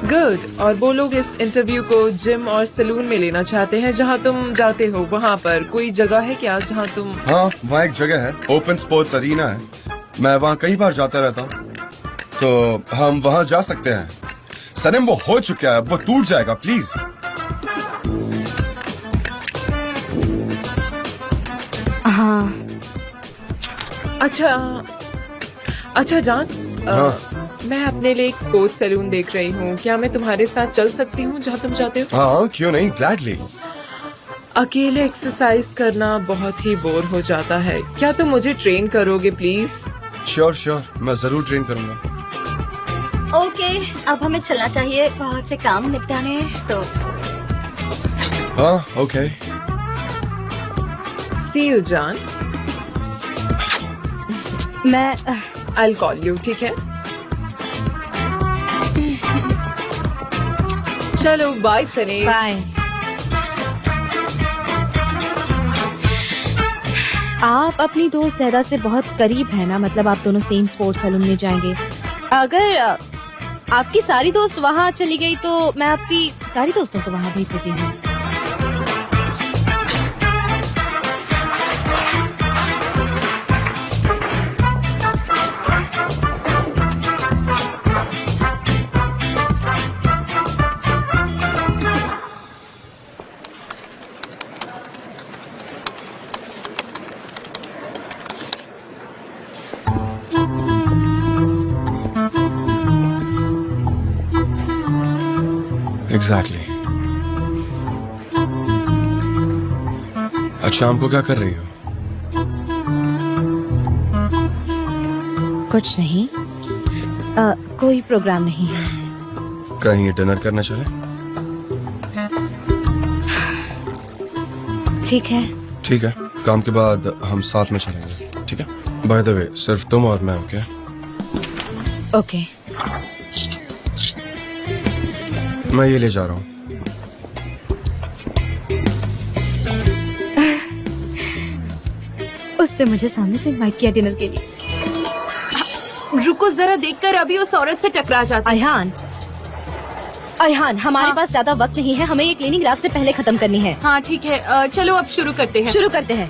Speaker 6: गुड। और वो लोग इस इंटरव्यू को जिम और सैलून में लेना चाहते हैं जहाँ तुम जाते हो। वहाँ पर कोई जगह है क्या जहाँ तुम?
Speaker 1: हाँ, वहाँ एक जगह है, ओपन स्पोर्ट्स अरीना है। मैं वहाँ कई बार जाता रहता हूँ, तो हम वहाँ जा सकते हैं। सनम, वो हो चुका है, वो टूट जाएगा, प्लीज।
Speaker 2: हाँ,
Speaker 6: अच्छा जान,
Speaker 1: हाँ।
Speaker 6: मैं अपने लिए एक स्पोर्ट्स सैलून देख रही हूँ। क्या मैं तुम्हारे साथ चल सकती हूँ जहाँ तुम चाहते हो?
Speaker 1: हाँ क्यों नहीं, ग्लैडली।
Speaker 6: अकेले एक्सरसाइज करना बहुत ही बोर हो जाता है। क्या तुम मुझे ट्रेन करोगे प्लीज?
Speaker 1: श्योर, मैं जरूर ट्रेन करूंगा।
Speaker 9: ओके, अब हमें चलना चाहिए, बहुत से काम निपटाने हैं तो।
Speaker 1: हाँ ओके।
Speaker 6: सी यू जान।
Speaker 2: मैं
Speaker 6: I'll call you, ठीक है? चलो बाय सनी।
Speaker 2: बाय। आप अपनी दोस्त ज़ैदा से बहुत करीब है ना, मतलब आप दोनों सेम स्पोर्ट्स सैलून में जाएंगे। अगर आपकी सारी दोस्त वहाँ चली गई तो मैं आपकी सारी दोस्तों को वहाँ भेज देती हूँ।
Speaker 1: एग्जैक्टली। आज शाम को क्या कर रही हो?
Speaker 2: कुछ नहीं, कोई प्रोग्राम नहीं है।
Speaker 1: कहीं डिनर करना चले?
Speaker 2: ठीक है।
Speaker 1: ठीक है, काम के बाद हम साथ में चलेंगे, ठीक है? बाय द वे, सिर्फ तुम और मैं, ओके?
Speaker 2: ओके।
Speaker 1: मैं ये ले जा रहा हूँ।
Speaker 2: उसने मुझे सामने से इनवाइट किया डिनर के लिए।
Speaker 5: रुको जरा, देखकर अभी उस औरत से टकरा जाता।
Speaker 2: अयहान, हमारे पास ज्यादा वक्त नहीं है, हमें ये क्लीनिंग रात से पहले खत्म करनी है।
Speaker 5: हाँ ठीक है, चलो अब शुरू करते हैं।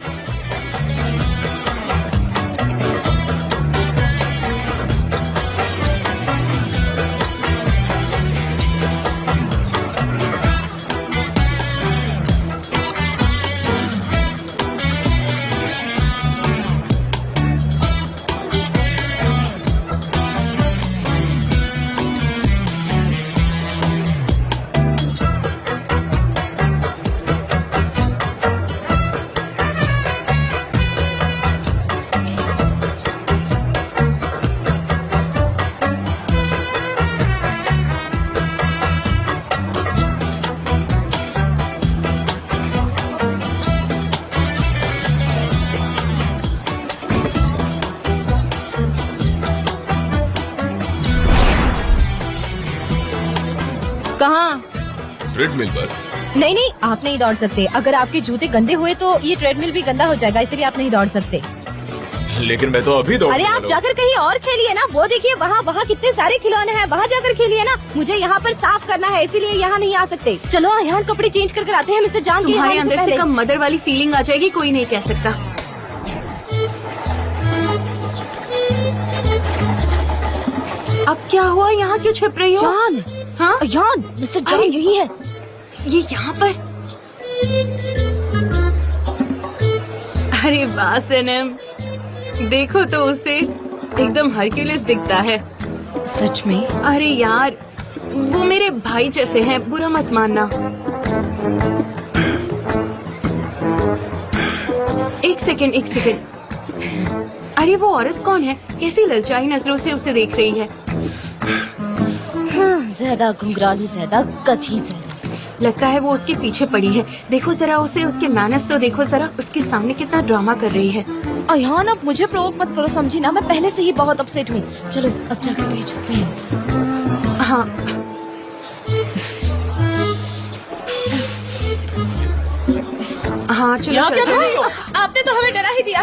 Speaker 2: कहाँ?
Speaker 8: ट्रेडमिल पर।
Speaker 2: नहीं, आप नहीं दौड़ सकते। अगर आपके जूते गंदे हुए तो ये ट्रेडमिल भी गंदा हो जाएगा, इसलिए आप नहीं दौड़ सकते।
Speaker 8: लेकिन मैं तो अभी दौड़।
Speaker 2: अरे आप जाकर कहीं और खेलिए ना, वो देखिए वहाँ कितने सारे खिलौने हैं, वहाँ जाकर खेलिए ना। मुझे यहाँ पर साफ करना है, इसीलिए यहाँ नहीं आ सकते। चलो यहाँ कपड़े चेंज करके आते हैं, मिस्टर जान।
Speaker 5: तुम्हारे अंदर से कम मदर वाली फीलिंग आ जाएगी, कोई नहीं कह सकता। अब क्या हुआ, यहाँ क्यों छिप रही हो?
Speaker 2: जान।
Speaker 5: हाँ
Speaker 2: जान, मिस्टर जान यही है।
Speaker 5: ये यहाँ पर? अरे वाह सनम, देखो तो उसे, एकदम हरक्यूलिस दिखता है।
Speaker 2: सच में?
Speaker 5: अरे यार, वो मेरे भाई जैसे हैं, बुरा मत मानना। एक सेकंड। अरे वो औरत कौन है? कैसी ललचाई नजरों से उसे देख रही है।
Speaker 2: हाँ, ज्यादा घुंघरालू, ज्यादा कथी, ज्यादा।
Speaker 5: लगता है वो उसके पीछे पड़ी है। देखो जरा उसे, उसके मैनर्स तो देखो जरा, उसके सामने कितना ड्रामा कर रही है।
Speaker 2: अयहान, अब मुझे प्रोवोक मत करो, समझी ना? मैं पहले से ही बहुत अपसेट हुई। चलो अब चलते कहीं छुपते हैं।
Speaker 5: हाँ हाँ चलो चलते हैं।
Speaker 2: आपने तो हमें डरा ही दिया।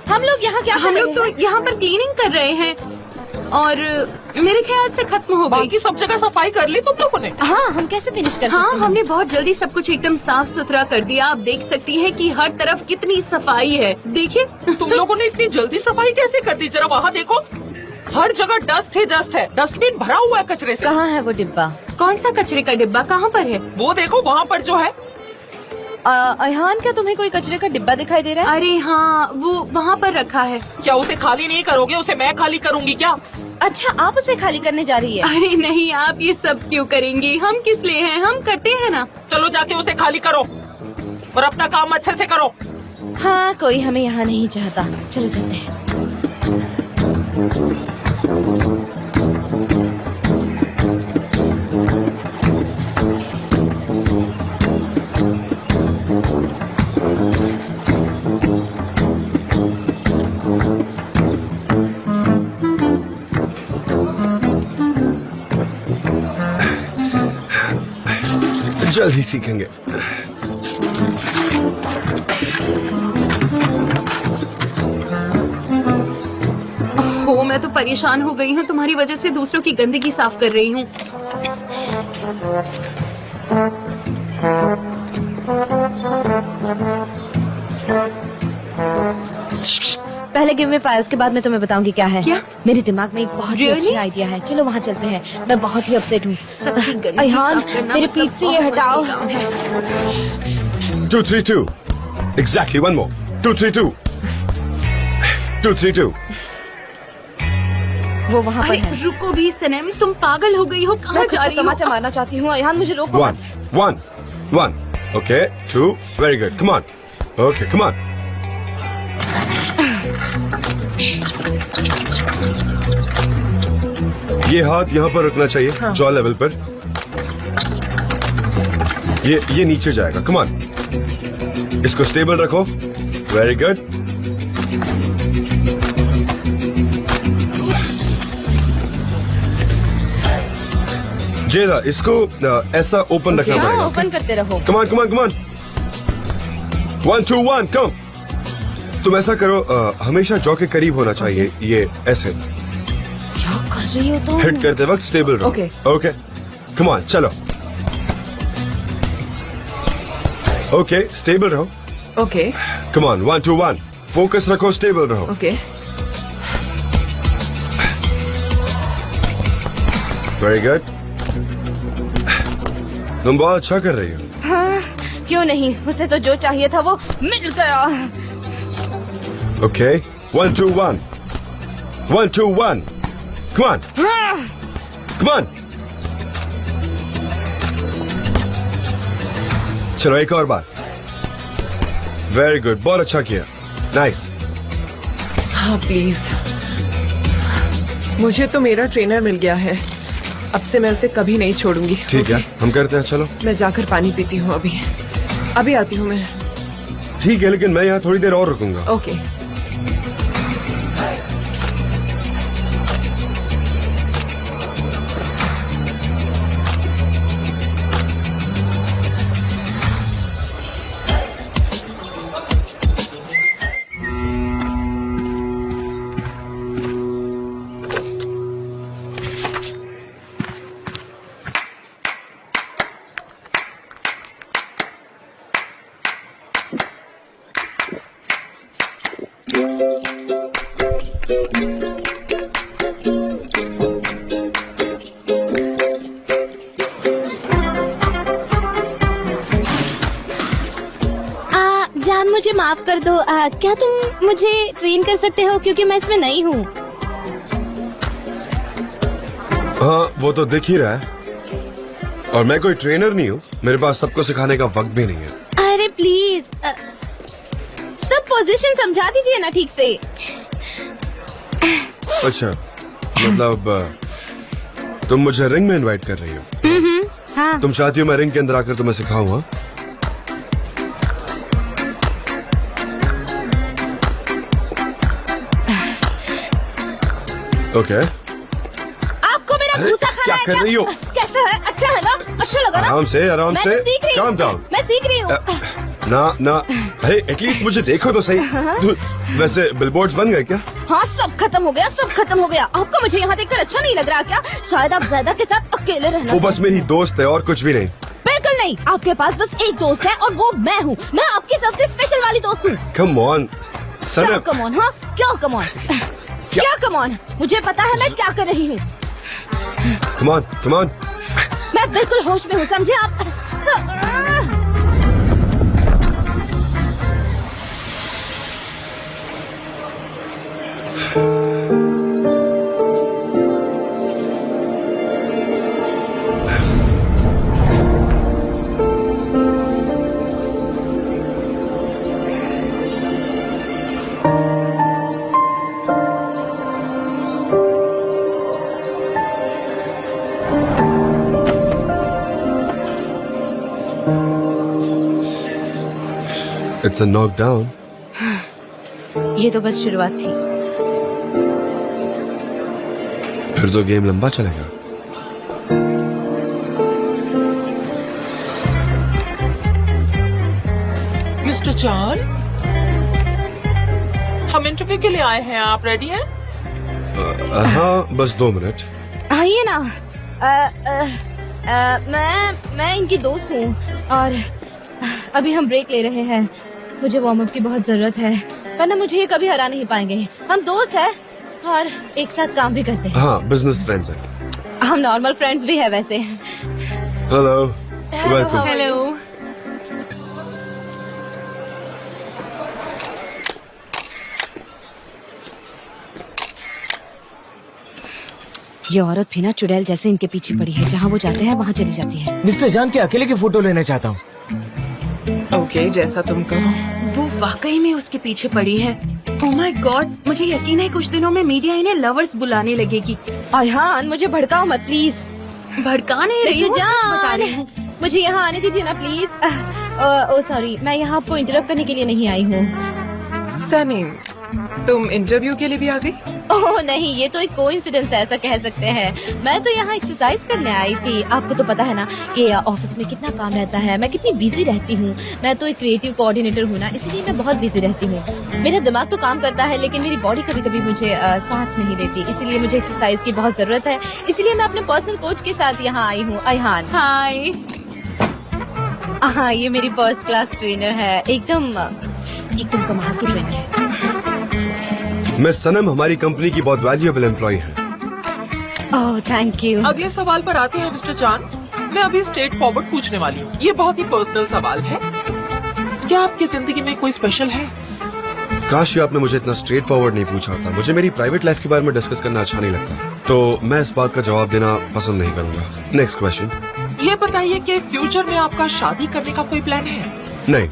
Speaker 2: हम लोग यहाँ क्या
Speaker 5: हम लोग तो यहाँ पर क्लीनिंग कर रहे हैं और मेरे ख्याल से खत्म हो गई।
Speaker 3: बाकी सब जगह सफाई कर ली तुम लोगों ने?
Speaker 2: हाँ, हम कैसे फिनिश कर
Speaker 5: हाँ,
Speaker 2: सकते हैं?
Speaker 5: हमने बहुत जल्दी सब कुछ एकदम साफ सुथरा कर दिया। आप देख सकती हैं कि हर तरफ कितनी सफाई है।
Speaker 3: देखिए तुम लोगों ने इतनी जल्दी सफाई कैसे कर दी? जरा वहाँ देखो, हर जगह डस्ट ही डस्ट है। डस्टबिन भरा हुआ है कचरे से।
Speaker 2: कहाँ है वो डिब्बा?
Speaker 5: कौन सा कचरे का डिब्बा? कहाँ पर है?
Speaker 3: वो देखो वहाँ पर जो है।
Speaker 2: अयहान, क्या तुम्हें कोई कचरे का डिब्बा दिखाई दे रहा है?
Speaker 5: अरे हाँ, वो वहाँ पर रखा है।
Speaker 3: क्या उसे खाली नहीं करोगे? उसे मैं खाली करूंगी क्या?
Speaker 2: अच्छा, आप उसे खाली करने जा रही है?
Speaker 5: अरे नहीं, आप ये सब क्यों करेंगी? हम किस लिए हैं? हम करते हैं ना।
Speaker 3: चलो जाके उसे खाली करो और अपना काम अच्छे से करो।
Speaker 2: हाँ, कोई हमें यहाँ नहीं चाहता। चलो चलते हैं।
Speaker 1: जल्द ही सीखेंगे।
Speaker 5: हो, मैं तो परेशान हो गई हूँ। तुम्हारी वजह से दूसरों की गंदगी साफ कर रही हूँ।
Speaker 2: पहले गिव मी फायर, उसके बाद मैं तुम्हें बताऊंगी क्या है।
Speaker 5: क्या?
Speaker 2: मेरे दिमाग में एक बहुत ही
Speaker 5: Really?
Speaker 2: अच्छा आइडिया है। चलो वहाँ चलते हैं। मैं बहुत ही अपसेट हूँ।
Speaker 5: सबकी गंदगी
Speaker 2: अयहान,
Speaker 5: साफ करना
Speaker 2: मेरे
Speaker 5: मतलब
Speaker 2: पीठ से ये
Speaker 5: बहुत
Speaker 2: हटाओ।
Speaker 5: मुश्किल काम है।
Speaker 1: 232. Exactly, one more. 232. 232.
Speaker 2: वो वहाँ पर है।
Speaker 5: अरे रुको भी सनम, तुम पागल हो गई हो? कहाँ
Speaker 2: मैं
Speaker 5: जा रही हो?
Speaker 2: तमाचा मारना चाहती हूँ। अयहान, मुझे रोको मत।
Speaker 1: 1. Okay, 2. Very good. Come on. Okay, come on. ये हाथ यहाँ पर रखना चाहिए, जॉ लेवल पर। ये नीचे जाएगा। कम ऑन, इसको स्टेबल रखो। Very good. जेदा, इसको ऐसा ओपन रखना
Speaker 2: हाँ,
Speaker 1: पड़ेगा।
Speaker 2: ओपन करते रहो।
Speaker 1: Come on, come on, come on. 1 2 1 कम। तुम ऐसा करो, हमेशा जॉ के करीब होना चाहिए। ये ऐसे
Speaker 2: क्या कर रही हो तुम?
Speaker 1: हिट करते वक्त स्टेबल रहो।
Speaker 2: Okay.
Speaker 1: ओके, कम ऑन, चलो। ओके, स्टेबल रहो।
Speaker 6: ओके
Speaker 1: कम ऑन, 1 2 1 फोकस रखो, स्टेबल रहो।
Speaker 6: ओके।
Speaker 1: Very good. तुम बहुत अच्छा कर रही हो।
Speaker 2: हाँ, क्यों नहीं? उसे तो जो चाहिए था वो मिल गया।
Speaker 1: Okay, 1 2 1 1 2 1 come on, come on. चलो एक और बार। वेरी गुड, बहुत अच्छा किया। नाइस।
Speaker 6: हाँ प्लीज, मुझे तो मेरा ट्रेनर मिल गया है। अब से मैं उसे कभी नहीं छोड़ूंगी।
Speaker 1: ठीक है, हम करते हैं। चलो
Speaker 6: मैं जाकर पानी पीती हूँ। अभी आती हूँ मैं।
Speaker 1: ठीक है, लेकिन मैं यहाँ थोड़ी देर और रुकूंगा।
Speaker 6: ओके।
Speaker 2: जान, मुझे माफ कर दो। क्या तुम मुझे ट्रेन कर सकते हो, क्योंकि मैं इसमें नई हूँ।
Speaker 1: हाँ, वो तो दिख ही रहा है। और मैं कोई ट्रेनर नहीं हूँ। मेरे पास सबको सिखाने का वक्त भी नहीं है।
Speaker 2: अरे प्लीज, सब पोजीशन समझा दीजिए ना ठीक से।
Speaker 1: अच्छा, मतलब तुम मुझे रिंग में इनवाइट कर रही हो?
Speaker 2: हाँ।
Speaker 1: तुम चाहती हो मैं रिंग के अंदर आकर तुम्हें सिखाऊं? हाँ? ओके।
Speaker 2: आपको मेरा
Speaker 1: अरे,
Speaker 2: भूसा खाना
Speaker 1: क्या
Speaker 2: है
Speaker 1: कर रही हो?
Speaker 2: कैसा है? अच्छा है ना? अच्छा लगा ना?
Speaker 1: आराम से, आराम
Speaker 2: मैं
Speaker 1: से।
Speaker 2: तो सीख रही
Speaker 1: Calm
Speaker 2: हूँ।
Speaker 1: down.
Speaker 2: मैं सीख रही हूँ।
Speaker 1: ना, अरे एटलीस्ट मुझे देखो तो सही। वैसे बिलबोर्ड्स बन गए क्या?
Speaker 2: हाँ, सब खत्म हो गया, सब खत्म हो गया। आपको मुझे यहाँ देखकर अच्छा नहीं लग रहा क्या? शायद आप ज़्यादा के साथ अकेले रहना।
Speaker 1: वो बस मेरी दोस्त है और कुछ भी नहीं।
Speaker 2: बिल्कुल नहीं, आपके पास बस एक दोस्त है और वो मैं हूँ। मैं आपकी सबसे स्पेशल वाली दोस्त हूँ।
Speaker 1: कम ऑन
Speaker 2: क्या
Speaker 1: सनम।
Speaker 2: Come on? हाँ, क्यों कम ऑन? क्या कम ऑन? मुझे पता है मैं क्या कर रही हूँ।
Speaker 1: Come on, come on.
Speaker 2: मैं बिल्कुल होश में हूँ, समझे आप?
Speaker 1: It's a knockdown.
Speaker 2: ये तो बस शुरुआत थी।
Speaker 1: फिर तो गेम लंबा चलेगा।
Speaker 6: मिस्टर जॉन, हम इंटरव्यू के लिए आए हैं, आप रेडी हैं?
Speaker 1: हाँ, बस 2 मिनट।
Speaker 2: आइए ना। मैं इनकी दोस्त हूँ और अभी हम ब्रेक ले रहे हैं। मुझे वार्म अप की बहुत जरूरत है, वरना मुझे ये कभी हरा नहीं पाएंगे। हम दोस्त हैं और एक साथ काम भी करते हैं।
Speaker 1: हाँ, बिजनेस फ्रेंड्स हैं।
Speaker 2: हम नॉर्मल फ्रेंड्स भी हैं वैसे।
Speaker 1: Hello, welcome.
Speaker 2: हेलो। ये औरत भी ना चुड़ैल जैसे इनके पीछे पड़ी है, जहाँ वो जाते हैं वहाँ चली जाती है।
Speaker 10: मिस्टर जान के अकेले की फोटो लेना चाहता हूँ।
Speaker 6: ओके, जैसा तुम कहो।
Speaker 5: वो वाकई में उसके पीछे पड़ी है। ओह माय गॉड, मुझे यकीन है कुछ दिनों में मीडिया इन्हें लवर्स बुलाने लगेगी।
Speaker 2: अयहान, मुझे भड़काओ मत प्लीज।
Speaker 5: भड़का नहीं रही हूँ, सच बता रही हूँ।
Speaker 2: मुझे यहाँ आने दीजिए ना प्लीज। ओ सॉरी, मैं यहाँ आपको इंटरप्ट करने के लिए नहीं आई हूँ।
Speaker 6: सनी, तुम इंटरव्यू के लिए भी आ गई?
Speaker 2: ओह नहीं, ये तो एक कोइंसिडेंस है, ऐसा कह सकते हैं। मैं तो यहाँ एक्सरसाइज करने आई थी। आपको तो पता है ना कि ऑफिस में कितना काम रहता है, मैं कितनी बिजी रहती हूँ। मैं तो एक क्रिएटिव कोऑर्डिनेटर हूँ ना, इसलिए मैं बहुत बिजी रहती हूँ। मेरा दिमाग तो काम करता है, लेकिन मेरी बॉडी कभी कभी मुझे साथ नहीं देती, इसीलिए मुझे एक्सरसाइज की बहुत जरूरत है। इसलिए मैं अपने पर्सनल कोच के साथ यहाँ आई हूँ। अयहान,
Speaker 5: हाय।
Speaker 2: हाँ, ये मेरी फर्स्ट क्लास ट्रेनर है, एकदम कमाल की ट्रेनर है।
Speaker 1: मैं सनम, हमारी कंपनी की बहुत वैल्यूएबल एम्प्लॉय है।
Speaker 2: Oh thank you.
Speaker 6: अगले सवाल पर आते हैं मिस्टर जान। मैं अभी स्ट्रेट फॉरवर्ड पूछने वाली हूँ। ये बहुत ही पर्सनल सवाल है। क्या आपकी जिंदगी में कोई स्पेशल है?
Speaker 1: काश आपने मुझे इतना स्ट्रेट फॉरवर्ड नहीं पूछा होता। मुझे मेरी प्राइवेट लाइफ के बारे में डिस्कस करना अच्छा नहीं लगता, तो मैं इस बात का जवाब देना पसंद नहीं करूंगा। Next question.
Speaker 6: ये बताइए कि फ्यूचर में आपका शादी करने का कोई प्लान है?
Speaker 1: नहीं,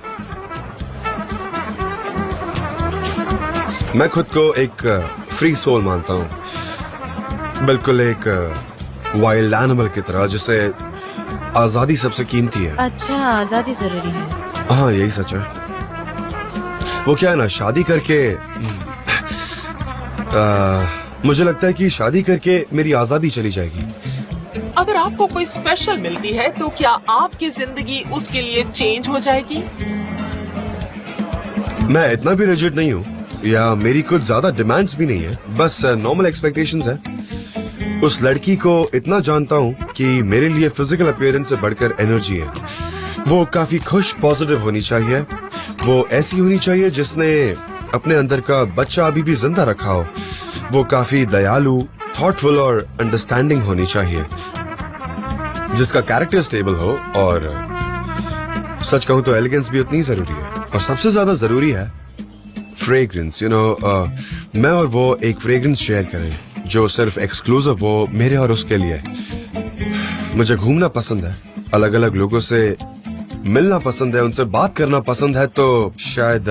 Speaker 1: मैं खुद को एक फ्री सोल मानता हूँ, बिल्कुल एक वाइल्ड एनिमल की तरह, जिसे आजादी सबसे कीमती है।
Speaker 2: अच्छा, आजादी जरूरी है।
Speaker 1: हाँ, यही सच है। वो क्या है ना, शादी करके मुझे लगता है कि शादी करके मेरी आजादी चली जाएगी।
Speaker 6: अगर आपको कोई स्पेशल मिलती है तो क्या आपकी जिंदगी उसके लिए चेंज हो जाएगी?
Speaker 1: मैं इतना भी रिजिड नहीं हूँ, या मेरी कुछ ज्यादा डिमांड्स भी नहीं है, बस नॉर्मल एक्सपेक्टेशंस है। उस लड़की को इतना जानता हूँ कि मेरे लिए फिजिकल अपीयरेंस से बढ़कर एनर्जी है। वो काफी खुश, पॉजिटिव होनी चाहिए। वो ऐसी होनी चाहिए जिसने अपने अंदर का बच्चा अभी भी जिंदा रखा हो। वो काफी दयालु, थॉटफुल और अंडरस्टैंडिंग होनी चाहिए, जिसका कैरेक्टर स्टेबल हो। और सच कहूँ तो एलिगेंस भी उतनी जरूरी है, और सबसे ज्यादा जरूरी है फ्रेग्रेंस। मैं और वो एक फ्रेग्रेंस शेयर करें जो सिर्फ एक्सक्लूसिव हो मेरे और उसके लिए। मुझे घूमना पसंद है, अलग अलग लोगों से मिलना पसंद है, उनसे बात करना पसंद है, तो शायद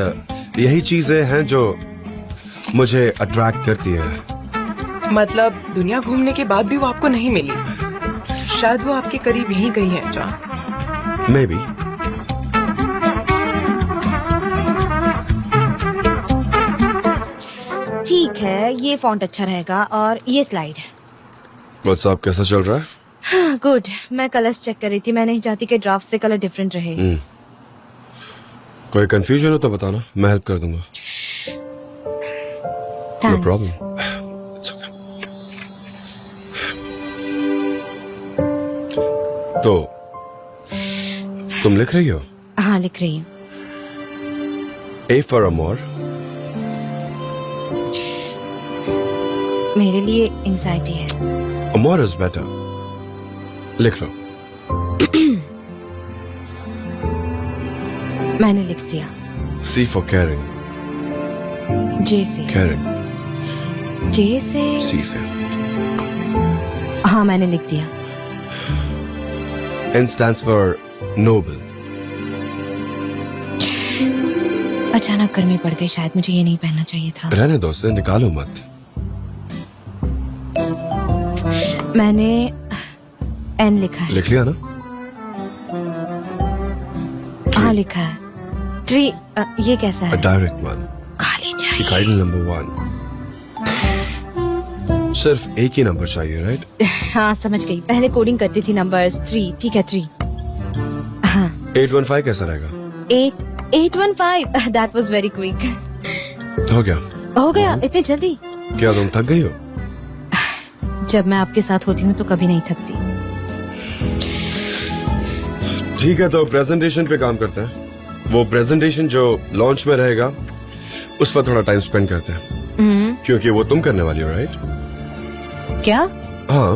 Speaker 1: यही चीजें हैं जो मुझे अट्रैक्ट करती है।
Speaker 6: मतलब दुनिया घूमने के बाद भी वो आपको नहीं मिली? शायद वो आपके करीब यहीं गई है जान।
Speaker 1: May be.
Speaker 2: ठीक है, ये फॉन्ट अच्छा रहेगा और ये स्लाइड।
Speaker 1: व्हाट्सएप कैसा चल रहा है?
Speaker 2: हाँ, गुड। मैं कलर्स चेक कर रही थी, मैं नहीं चाहती कि ड्राफ्ट से कलर डिफरेंट रहे।
Speaker 1: कोई कंफ्यूजन हो तो बताना, मैं हेल्प कर दूंगा। No problem. तो तुम लिख रही हो?
Speaker 2: हाँ, लिख रही हूँ।
Speaker 1: A for Amor।
Speaker 2: मेरे लिए एंजाइटी है।
Speaker 1: Amor is better। लिख लो।
Speaker 2: मैंने लिख दिया।
Speaker 1: C for Caring।
Speaker 2: J से।
Speaker 1: Caring।
Speaker 2: जे से?
Speaker 1: सी से।
Speaker 2: हाँ, मैंने लिख दिया।
Speaker 1: N stands for noble.
Speaker 2: अचानक गर्मी पड़ गई, शायद मुझे ये नहीं पहनना चाहिए था।
Speaker 1: रहने दो, उसे निकालो मत।
Speaker 2: मैंने N लिखा है।
Speaker 1: लिख लिया ना?
Speaker 2: हाँ, लिखा है। 3 ये कैसा
Speaker 1: A
Speaker 2: है?
Speaker 1: direct one.
Speaker 2: खाली चाहिए।
Speaker 1: Cardinal number 1. सिर्फ एक ही नंबर चाहिए, राइट?
Speaker 2: हाँ, समझ गई। पहले कोडिंग करती थी नंबर्स। 3 ठीक है, 3। हाँ।
Speaker 1: 815 कैसा रहेगा?
Speaker 2: 815 दैट वाज वेरी क्विक।
Speaker 1: हो गया?
Speaker 2: हो गया इतनी जल्दी?
Speaker 1: क्या तुम थक गई हो?
Speaker 2: जब मैं आपके साथ होती हूँ तो कभी नहीं थकती।
Speaker 1: ठीक है, तो प्रेजेंटेशन पे काम करते हैं। वो प्रेजेंटेशन जो लॉन्च में रहेगा उस पर थोड़ा टाइम स्पेंड करते हैं, क्योंकि वो तुम करने वाली हो, राइट?
Speaker 2: क्या?
Speaker 1: हाँ,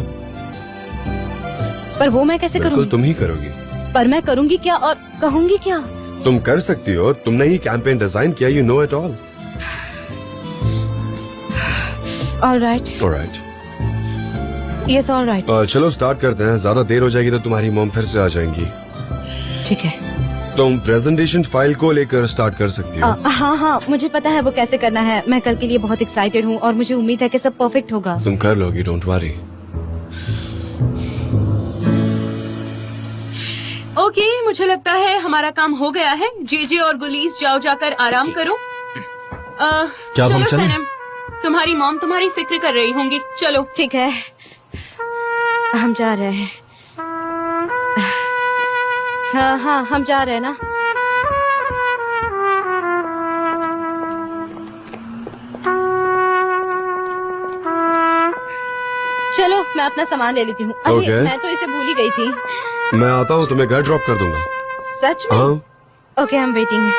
Speaker 2: पर वो मैं कैसे
Speaker 1: बिल्कुल
Speaker 2: करूँगी?
Speaker 1: तुम ही करोगी।
Speaker 2: पर मैं करूँगी क्या और कहूँगी क्या?
Speaker 1: तुम कर सकती हो, तुमने ही कैंपेन डिजाइन किया, you know it all.
Speaker 2: Alright.
Speaker 1: Alright.
Speaker 2: Yes, alright.
Speaker 1: चलो स्टार्ट करते हैं। ज्यादा देर हो जाएगी तो तुम्हारी मॉम फिर से आ जाएंगी।
Speaker 2: ठीक है।
Speaker 1: तुम प्रेजेंटेशन फाइल को लेकर स्टार्ट कर सकती हो।
Speaker 2: हाँ हाँ, मुझे पता है वो कैसे करना है। मैं कल के लिए बहुत एक्साइटेड हूँ और मुझे उम्मीद है कि सब परफेक्ट होगा।
Speaker 1: तुम कर लोगी, डोंट वरी।
Speaker 5: ओके, मुझे लगता है हमारा काम हो गया है। जेजे और गुलीस जाओ, जाकर आराम करो।
Speaker 8: क्या हम
Speaker 5: चलो
Speaker 8: चलें?
Speaker 5: सनम, तुम्हारी मॉम तुम्हारी फिक्र कर रही होंगी। चलो।
Speaker 2: ठीक है, हम जा रहे हैं। हाँ हाँ, हम जा रहे हैं ना। चलो, मैं अपना सामान ले लेती हूँ। अरे
Speaker 1: Okay.
Speaker 2: मैं तो इसे भूल ही गई थी।
Speaker 1: मैं आता हूँ, तुम्हें घर ड्रॉप कर दूंगा।
Speaker 2: सच में?
Speaker 1: हाँ।
Speaker 2: Okay, I am waiting.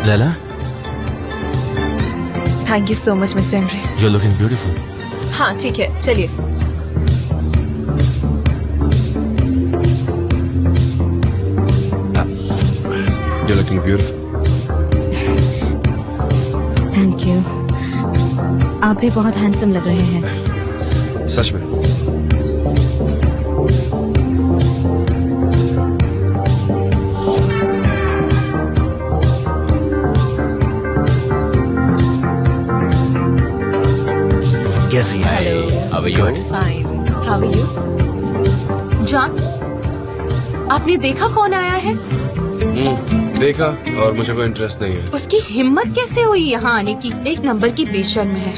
Speaker 8: Leyla,
Speaker 6: thank you so much mister Emre.
Speaker 8: You are looking beautiful.
Speaker 6: हाँ ठीक है, चलिए।
Speaker 1: You're looking beautiful.
Speaker 2: Thank you. आप भी बहुत हैंडसम लग रहे हैं।
Speaker 1: सच में।
Speaker 8: कैसी है?
Speaker 4: How are you?
Speaker 6: Fine, how are you?
Speaker 5: जान, आपने देखा कौन आया है?
Speaker 1: देखा, और मुझे कोई इंटरेस्ट नहीं है।
Speaker 5: उसकी हिम्मत कैसे हुई यहाँ आने की? एक नंबर की बेशर्म है।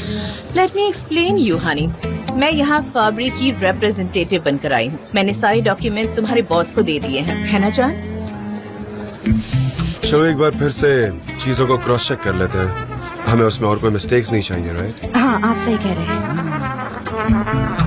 Speaker 3: Let me explain you Honey. मैं यहाँ फाबरी की रिप्रेजेंटेटिव बनकर आई हूँ। मैंने सारे डॉक्यूमेंट्स तुम्हारे बॉस को दे दिए हैं, है ना जान?
Speaker 1: चलो एक बार फिर से चीजों को क्रॉस चेक कर लेते हैं। हमें उसमें और कोई मिस्टेक्स नहीं चाहिए, राइट?
Speaker 2: हाँ, आप सही कह रहे हैं।